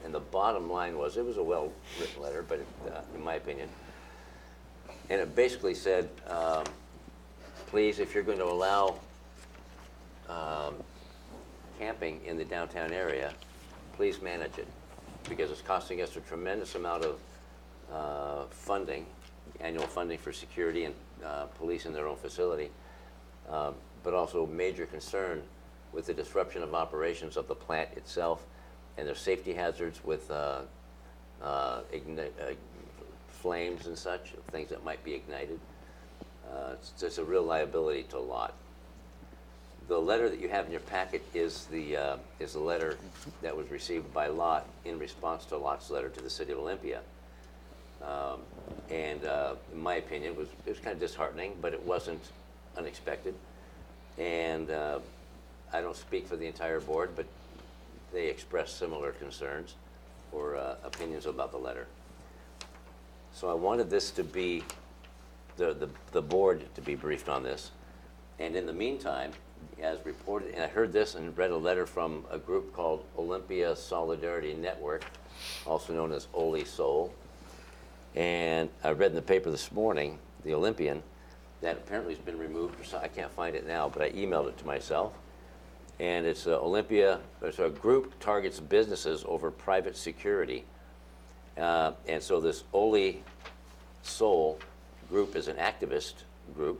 and the bottom line was, it was a well-written letter, but in my opinion, and it basically said, please, if you're going to allow camping in the downtown area, please manage it, because it's costing us a tremendous amount of funding, annual funding for security and police in their own facility, but also major concern with the disruption of operations of the plant itself, and there's safety hazards with flames and such, things that might be ignited. It's just a real liability to Lott. The letter that you have in your packet is the letter that was received by Lott in response to Lott's letter to the city of Olympia. In my opinion, it was kind of disheartening, but it wasn't unexpected. And I don't speak for the entire board, but they expressed similar concerns or opinions about the letter. So I wanted this to be, the board to be briefed on this. And in the meantime, as reported, and I heard this and read a letter from a group called Olympia Solidarity Network, also known as Oli Sol. And I read in the paper this morning, the Olympian, that apparently has been removed. I can't find it now, but I emailed it to myself. And it's Olympia, it's a group targets businesses over private security. And so this Oli Sol group is an activist group,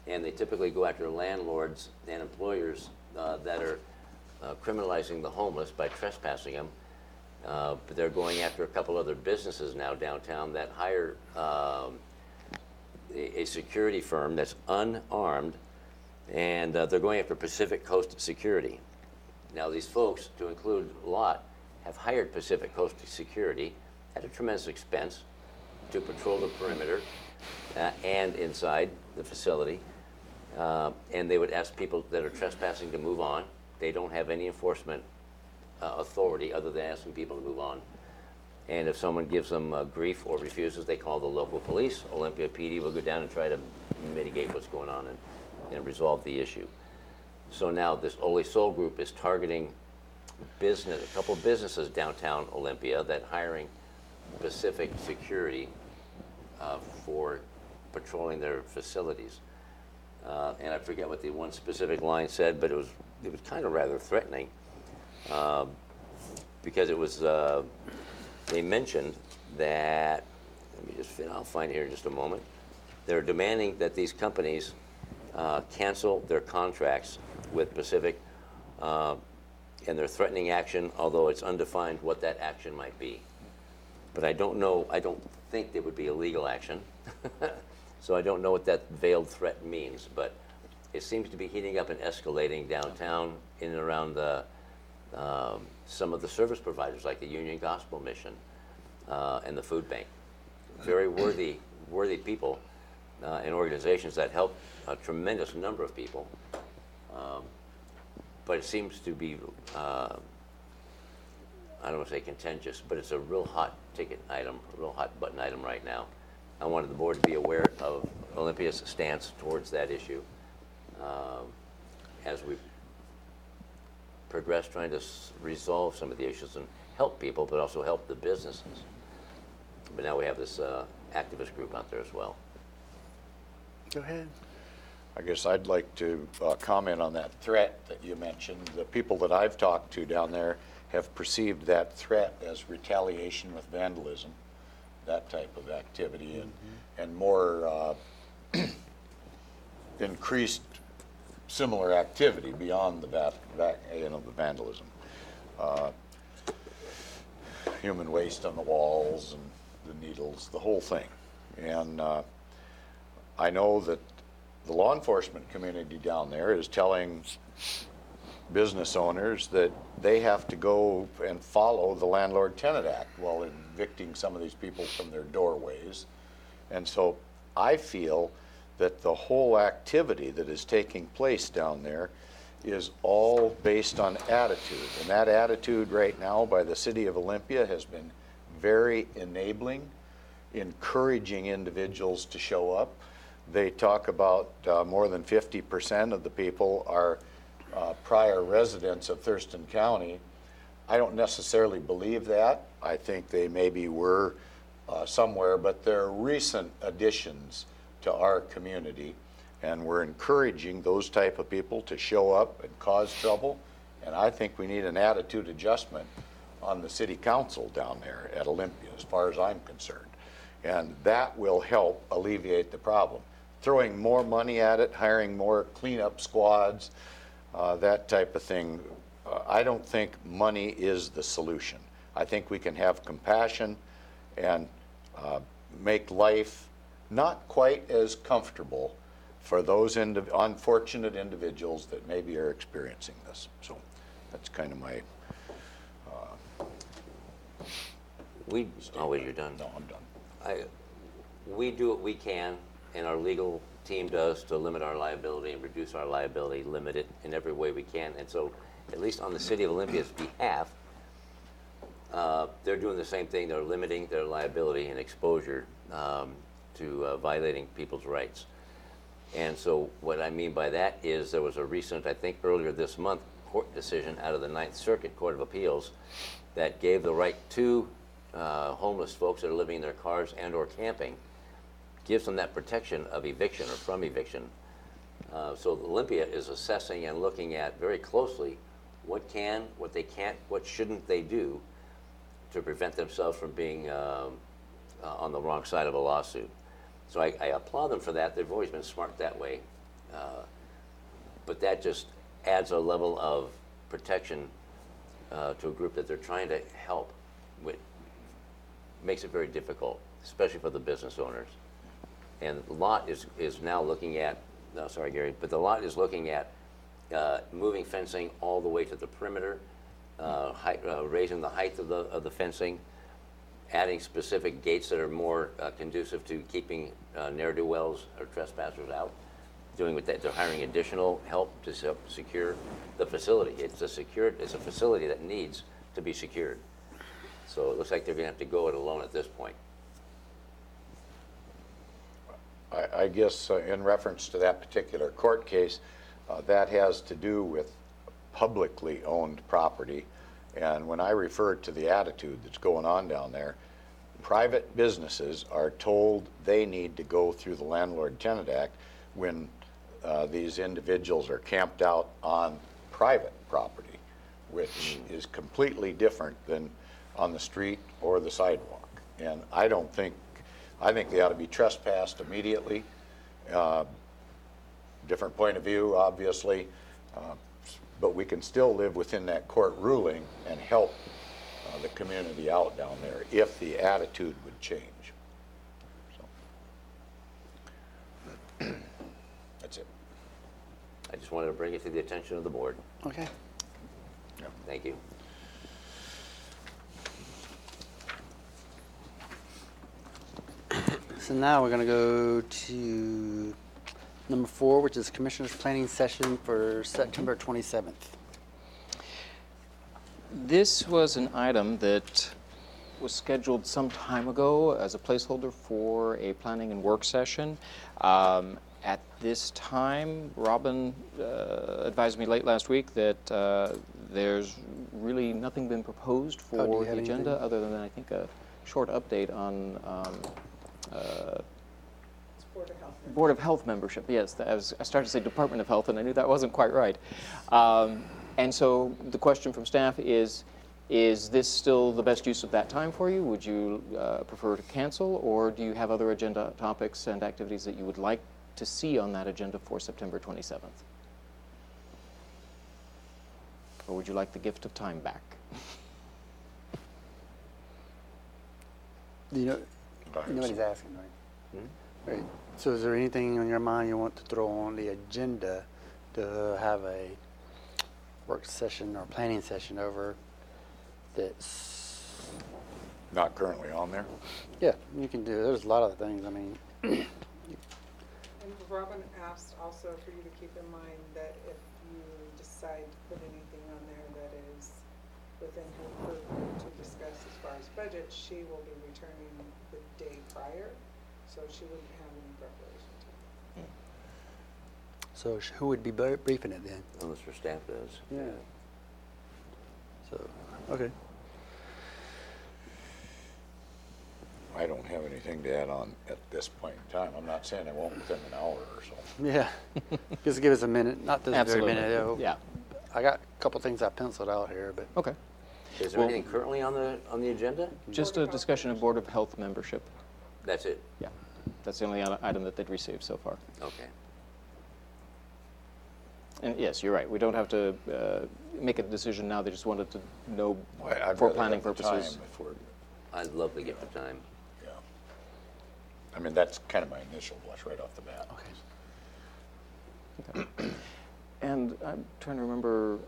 and they typically go after landlords and employers that are criminalizing the homeless by trespassing them. But they're going after a couple other businesses now downtown that hire a security firm that's unarmed, and they're going after Pacific Coast Security. Now these folks, to include Lott, have hired Pacific Coast Security at a tremendous expense to patrol the perimeter and inside the facility. And they would ask people that are trespassing to move on. They don't have any enforcement authority other than asking people to move on. And if someone gives them grief or refuses, they call the local police. Olympia PD will go down and try to mitigate what's going on and resolve the issue. So now this Oli Sol group is targeting a couple of businesses downtown Olympia that hiring Pacific Security for patrolling their facilities. And I forget what the one specific line said, but it was kind of rather threatening because it was, they mentioned that, I'll find it here in just a moment. They're demanding that these companies cancel their contracts with Pacific, and they're threatening action, although it's undefined what that action might be. But I don't think it would be a legal action. So I don't know what that veiled threat means, but it seems to be heating up and escalating downtown in and around some of the service providers like the Union Gospel Mission and the Food Bank. Very worthy people and organizations that help a tremendous number of people. But it seems to be, I don't want to say contentious, but it's a real hot ticket item, a real hot button item right now. I wanted the board to be aware of Olympia's stance towards that issue as we progress trying to resolve some of the issues and help people, but also help the businesses. But now we have this activist group out there as well.
Go ahead.
I guess I'd like to comment on that threat that you mentioned. The people that I've talked to down there have perceived that threat as retaliation with vandalism, that type of activity, and more increased similar activity beyond the the vandalism. Human waste on the walls and the needles, the whole thing. And I know that the law enforcement community down there is telling business owners that they have to go and follow the Landlord-Tenant Act while evicting some of these people from their doorways. And so I feel that the whole activity that is taking place down there is all based on attitude. And that attitude right now by the city of Olympia has been very enabling, encouraging individuals to show up. They talk about more than 50% of the people are prior residents of Thurston County. I don't necessarily believe that. I think they maybe were somewhere, but they're recent additions to our community, and we're encouraging those type of people to show up and cause trouble. And I think we need an attitude adjustment on the city council down there at Olympia, as far as I'm concerned. And that will help alleviate the problem. Throwing more money at it, hiring more cleanup squads, that type of thing, I don't think money is the solution. I think we can have compassion and make life not quite as comfortable for those unfortunate individuals that maybe are experiencing this. So that's kind of my
Oh, you're done?
No, I'm done.
We do what we can, and our legal team does, to limit our liability and reduce our liability, limit it in every way we can. And so, at least on the city of Olympia's behalf, they're doing the same thing. They're limiting their liability and exposure to violating people's rights. And so what I mean by that is there was a recent, I think earlier this month, court decision out of the Ninth Circuit Court of Appeals that gave the right to homeless folks that are living in their cars and or camping, gives them that protection of eviction or from eviction. So Olympia is assessing and looking at very closely what can, what they can't, what shouldn't they do to prevent themselves from being on the wrong side of a lawsuit. So I applaud them for that. They've always been smart that way. But that just adds a level of protection to a group that they're trying to help, which makes it very difficult, especially for the business owners. And the lot is now looking at, no, sorry, Gary, but the lot is looking at moving fencing all the way to the perimeter, raising the height of the fencing, adding specific gates that are more conducive to keeping ne'er-do-wells or trespassers out. Doing with that, they're hiring additional help to secure the facility. It's a facility that needs to be secured. So it looks like they're going to have to go it alone at this point.
I guess in reference to that particular court case, that has to do with publicly owned property. And when I referred to the attitude that's going on down there, private businesses are told they need to go through the Landlord-Tenant Act when these individuals are camped out on private property, which is completely different than on the street or the sidewalk. And I think they ought to be trespassed immediately. Different point of view, obviously, but we can still live within that court ruling and help the community out down there if the attitude would change. So. That's it.
I just wanted to bring it to the attention of the board.
Okay.
Yeah.
Thank you.
So now we're going to go to number 4, which is Commissioners' Planning Session for September 27th.
This was an item that was scheduled some time ago as a placeholder for a planning and work session. At this time, Robin advised me late last week that there's really nothing been proposed for the agenda other than, I think, a short update on
It's Board of Health.
Board of Health membership. Yes, I started to say Department of Health, and I knew that wasn't quite right. And so the question from staff is this still the best use of that time for you? Would you prefer to cancel, or do you have other agenda topics and activities that you would like to see on that agenda for September 27th? Or would you like the gift of time back?
You know what he's asking, right? Right. So is there anything on your mind you want to throw on the agenda to have a work session or planning session over that's...
Not currently on there?
Yeah, you can do, there's a lot of things. I mean,
And Robin asked also for you to keep in mind that if you decide to put anything on there that is within her purview to discuss as far as budget, she will be returning the day prior, so she wouldn't have any preparation time.
So who would be briefing it then?
Unless her staff does.
Yeah. So, okay.
I don't have anything to add on at this point in time. I'm not saying I won't within an hour or so.
Yeah. Just give us a minute, not this very
Absolutely.
minute.
Yeah.
I got a couple things I penciled out here, but.
Okay.
Is there anything currently on the agenda?
Just a discussion of Board of Health membership.
That's it?
Yeah. That's the only item that they'd received so far.
Okay.
And yes, you're right. We don't have to make a decision now. They just wanted to know
I'd
for
rather
planning
have the time
purposes.
if we're,
I'd love to get the time.
yeah. I mean, that's kind of my initial blush right off the bat.
Okay. And I'm trying to remember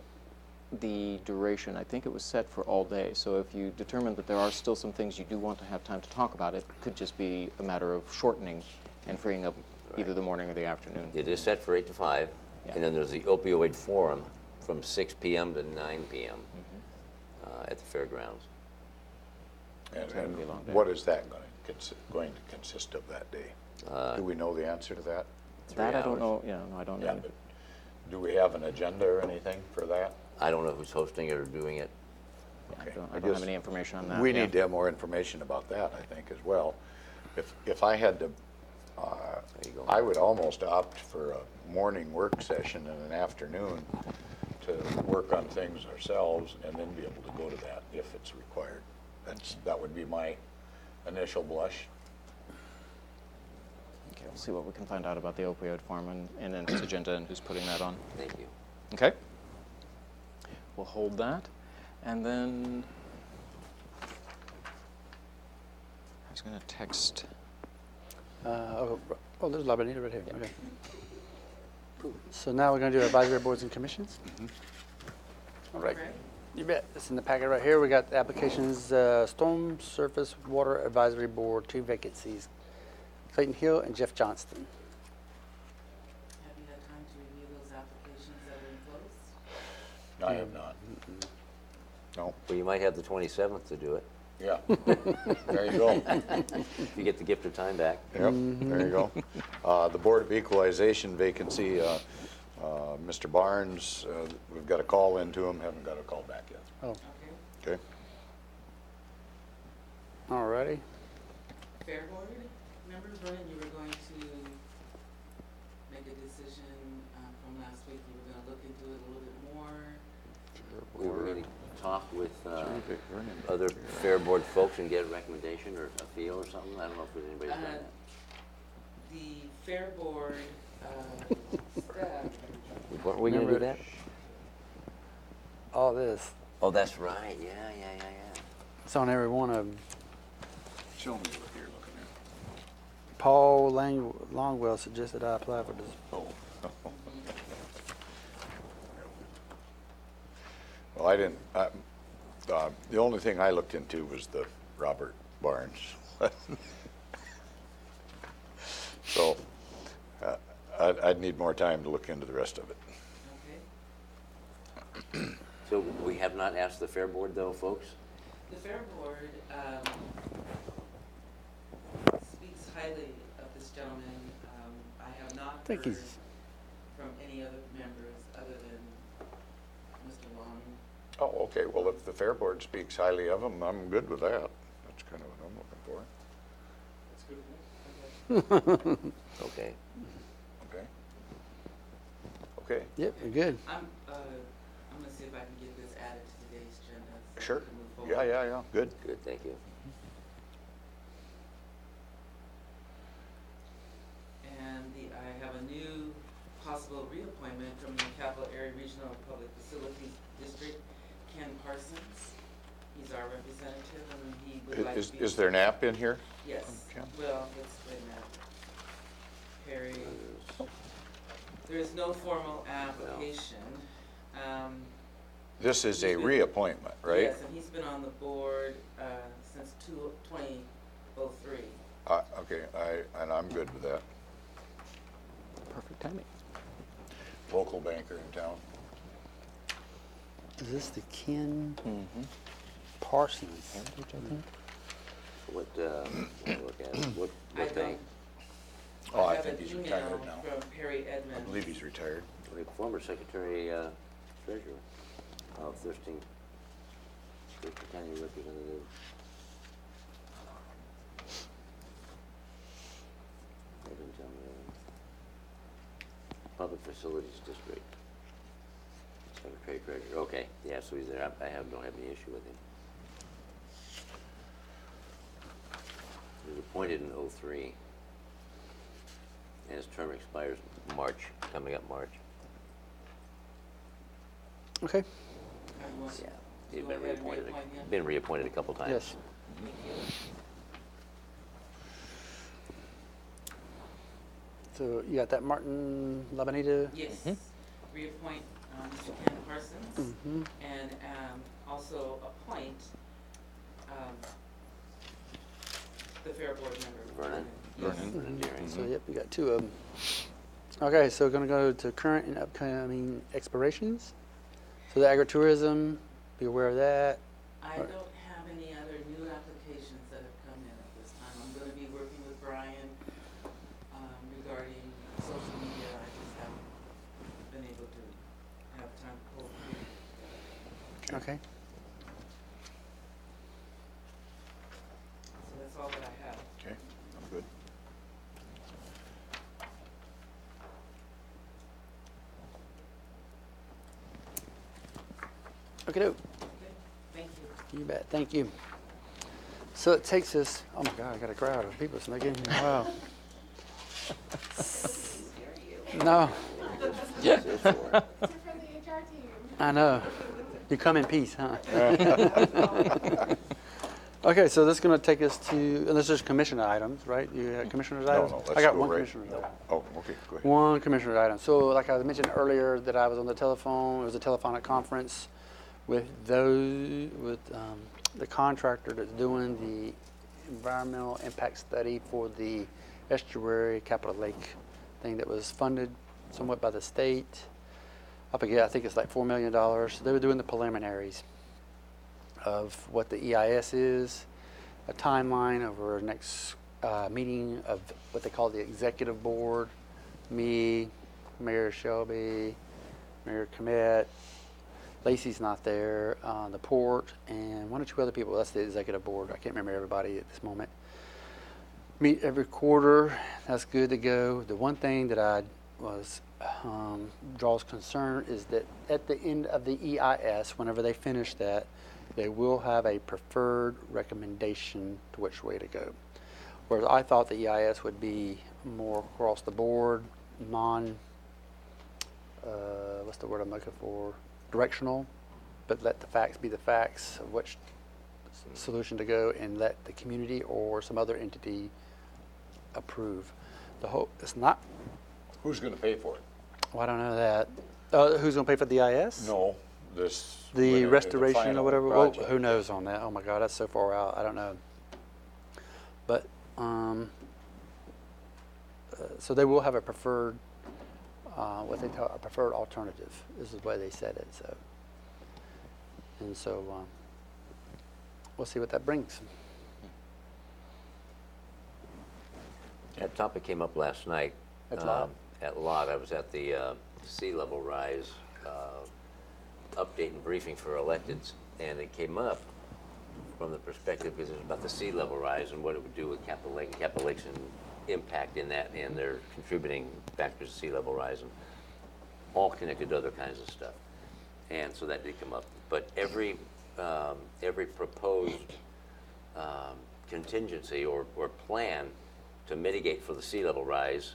the duration. I think it was set for all day. So if you determine that there are still some things you do want to have time to talk about, it could just be a matter of shortening and freeing up either the morning or the afternoon.
It is set for 8 to 5,
Yeah.
and then there's the opioid forum from 6 p.m. to 9 p.m. At the fairgrounds.
And
gonna be a long day.
what is that going to consist of that day? Do we know the answer to that?
That I don't
hours.
know. Yeah, no, I don't
Yeah,
know.
but do we have an agenda or anything for that?
I don't know who's hosting it or doing it.
Yeah,
Okay.
I don't have any information on that.
We
Yeah.
need to have more information about that, I think, as well. If I had to,
There you go.
I would almost opt for a morning work session and an afternoon to work on things ourselves and then be able to go to that if it's required. That would be my initial blush.
Okay, we'll see what we can find out about the opioid farm and then its agenda and who's putting that on.
Thank you.
Okay. We'll hold that. And then I was going to text.
Oh, there's Labanita right here. Okay. So now we're going to do advisory boards and commissions. All right. You bet. It's in the packet right here. We got the applications, Storm Surface Water Advisory Board, 2 vacancies. Clayton Hill and Jeff Johnston.
Have you had time to review those applications that are enclosed?
I have not. No,
Well, you might have the 27th to do it,
yeah. There you go.
if you get the gift of time back.
Yep, there you go. The Board of Equalization vacancy, Mr. Barnes, we've got a call into him, haven't got a call back yet.
Oh,
Okay.
Okay?
all righty.
Fair Board members, Vernon, you were going to make a decision from last week. You were going to look into it a little bit more.
We were going to talk with other fair board folks and get a recommendation or a feel or something. I don't know if there's anybody's done that.
The Fair Board staff.
Weren't we going to do that?
All this.
Oh, that's right. Yeah.
It's on every one of them.
Show me what you're looking at.
Paul Longwell suggested I apply for this.
Oh. Well, I didn't, the only thing I looked into was the Robert Barnes. So, I'd need more time to look into the rest of it.
Okay.
So we have not asked the fair board, though, folks?
The Fair Board speaks highly of this gentleman. I have not
I think
heard
he's-
from any other members other than Mr. Long.
Oh, okay, well, if the Fair Board speaks highly of him, I'm good with that. That's kind of what I'm looking for.
Okay.
Okay? Okay,
Yep, we're good.
I'm gonna see if I can get this added to today's agenda. So
sure.
we can move forward.
Yeah, good.
Good, thank you.
And I have a new possible reappointment from the Capital Area Regional Public Facilities District, Ken Parsons. He's our representative and he would like to be.
Is there an app in here?
Yes,
Ken?
well, let's wait a minute. Perry, there is no formal application.
This is a
He's been-
reappointment, right?
Yes, and he's been on the board since 2003.
Okay, and I'm good with that.
timing.
Local banker in town.
Is this the Ken
Mm-hmm.
Parsons?
Heritage, I think.
What, look at, what
I
bank?
Oh, I
have
think
an
he's
email
retired now.
from Perry
I
Edmonds.
believe he's retired.
The former secretary, treasurer of Thurston County Representative. They didn't tell me. Public Facilities District. Secretary treasurer. Okay, yeah, so he's there. Don't have any issue with him. He was appointed in '03. And his term expires March, coming up March.
Okay.
I want
Yeah,
to
he's
go
been
ahead and
reappointed,
reappoint him.
been reappointed a couple times.
Yes.
Thank you.
So you got that, Martin Labanita?
Yes, reappoint Mr. Ken Parsons,
Mm-hmm.
and also appoint the Fair Board member.
Vernon.
Yes.
Vernon Deering.
So yep, you got two of them. Okay, so gonna go to current and upcoming expirations. So the agritourism, be aware of that.
I don't have any other new applications that have come in at this time. I'm gonna be working with Brian regarding social media. I just haven't been able to have time to pull through.
Okay.
So that's all that I have.
Okay, I'm good.
Okay,
Okay, thank you.
you bet. Thank you. So it takes us. Oh my God, I got a crowd of people sneaking in here. Wow. No,
Yes, it's for.
I know. You come in peace, huh? Okay, so this is going to take us to, and this is commissioner items, right? You got commissioner's items?
No,
I
let's
got
go
one
right.
commissioner's item.
Oh, okay, go ahead.
One commissioner's item. So like I mentioned earlier that I was on the telephone, it was a telephonic conference with the contractor that's doing the environmental impact study for the estuary Capitol Lake thing that was funded somewhat by the state. Up again, I think it's like $4 million. So they were doing the preliminaries of what the EIS is, a timeline over our next meeting of what they call the executive board, me, Mayor Shelby, Mayor Comet, Lacey's not there, the port, and one or two other people. That's the executive board. I can't remember everybody at this moment. Meet every quarter. That's good to go. The one thing that I was draws concern is that at the end of the EIS, whenever they finish that, they will have a preferred recommendation to which way to go. Whereas I thought the EIS would be more across the board, what's the word I'm looking for? Directional, but let the facts be the facts of which solution to go, and let the community or some other entity approve. It's not,
Who's gonna pay for it?
well, I don't know that. Who's going to pay for the EIS?
No, this.
The restoration
final
or whatever.
project.
Well, who knows on that? Oh my God, that's so far out. I don't know. But so they will have a preferred, what they call a preferred alternative. Is the way they said it. So, and so we'll see what that brings.
That topic came up last night.
At Lot?
At Lot. I was at the sea level rise update and briefing for electeds, and it came up from the perspective, because it was about the sea level rise and what it would do with Capitol Lake, and Capitol Lake's impact in that, and their contributing factors to sea level rise, and all connected to other kinds of stuff. And so that did come up. But every proposed contingency or plan to mitigate for the sea level rise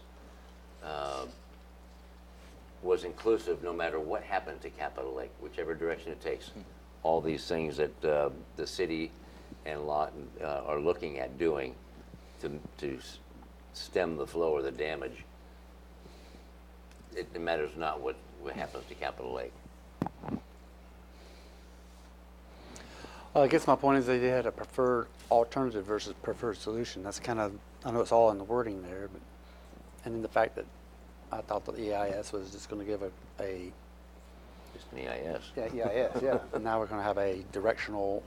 was inclusive no matter what happened to Capitol Lake, whichever direction it takes. All these things that the city and Lawton are looking at doing to stem the flow or the damage, it matters not what happens to Capitol Lake.
I guess my point is they had a preferred alternative versus preferred solution. That's kind of, I know it's all in the wording there, but, and then the fact that I thought that the EIS was just going to give a
Just an EIS.
yeah, EIS, yeah. And now we're going to have a directional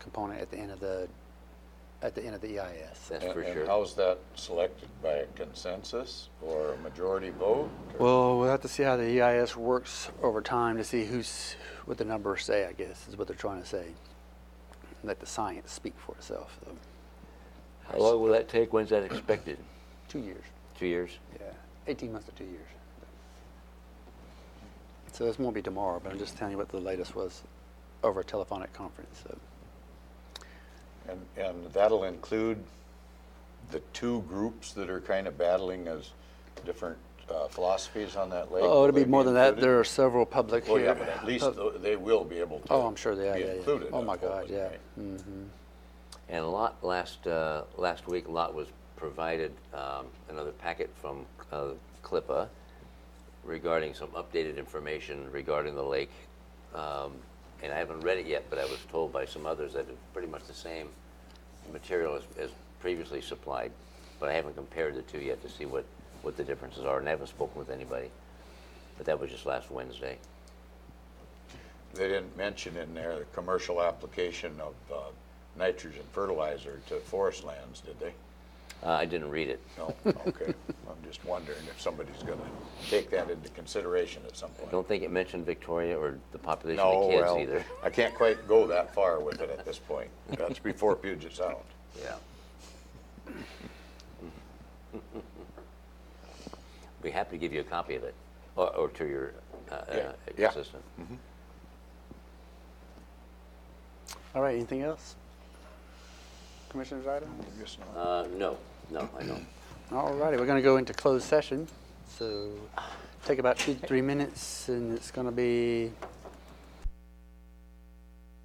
component at the end of the EIS.
That's for
And
sure.
how's that selected, by a consensus or a majority vote? or-
Well, we'll have to see how the EIS works over time to see what the numbers say, I guess, is what they're trying to say. Let the science speak for itself. So,
How long will that take? When's that expected?
2 years.
2 years?
Yeah, 18 months to 2 years. So this won't be tomorrow, but I'm just telling you what the latest was over a telephonic conference. So.
And that'll include the two groups that are kind of battling as different philosophies on that lake?
Oh,
Will
it'll
they
be more than that.
included?
There are several public
Well,
here.
yeah, but at least they will be able to.
Oh, I'm sure they are.
be
Yeah, yeah.
included.
Oh my
I'm
God,
hoping,
yeah.
right?
Mm-hmm.
And last week, Lot was provided another packet from CLIPA regarding some updated information regarding the lake. And I haven't read it yet, but I was told by some others that it's pretty much the same material as previously supplied. But I haven't compared the two yet to see what the differences are, and I haven't spoken with anybody. But that was just last Wednesday.
They didn't mention in there the commercial application of nitrogen fertilizer to forest lands, did they?
I didn't read it.
No? Okay. I'm just wondering if somebody's going to take that into consideration at some
I
point.
don't think it mentioned Victoria or the population
No,
of kids
well,
either.
I can't quite go that far with it at this point. That's before Puget Sound.
Yeah. Be happy to give you a copy of it, or to your
Yeah.
assistant.
All right, anything else? Commissioner's item?
I guess not.
No, I don't.
All righty, we're going to go into closed session. So take about 2 to 3 minutes, and it's going to be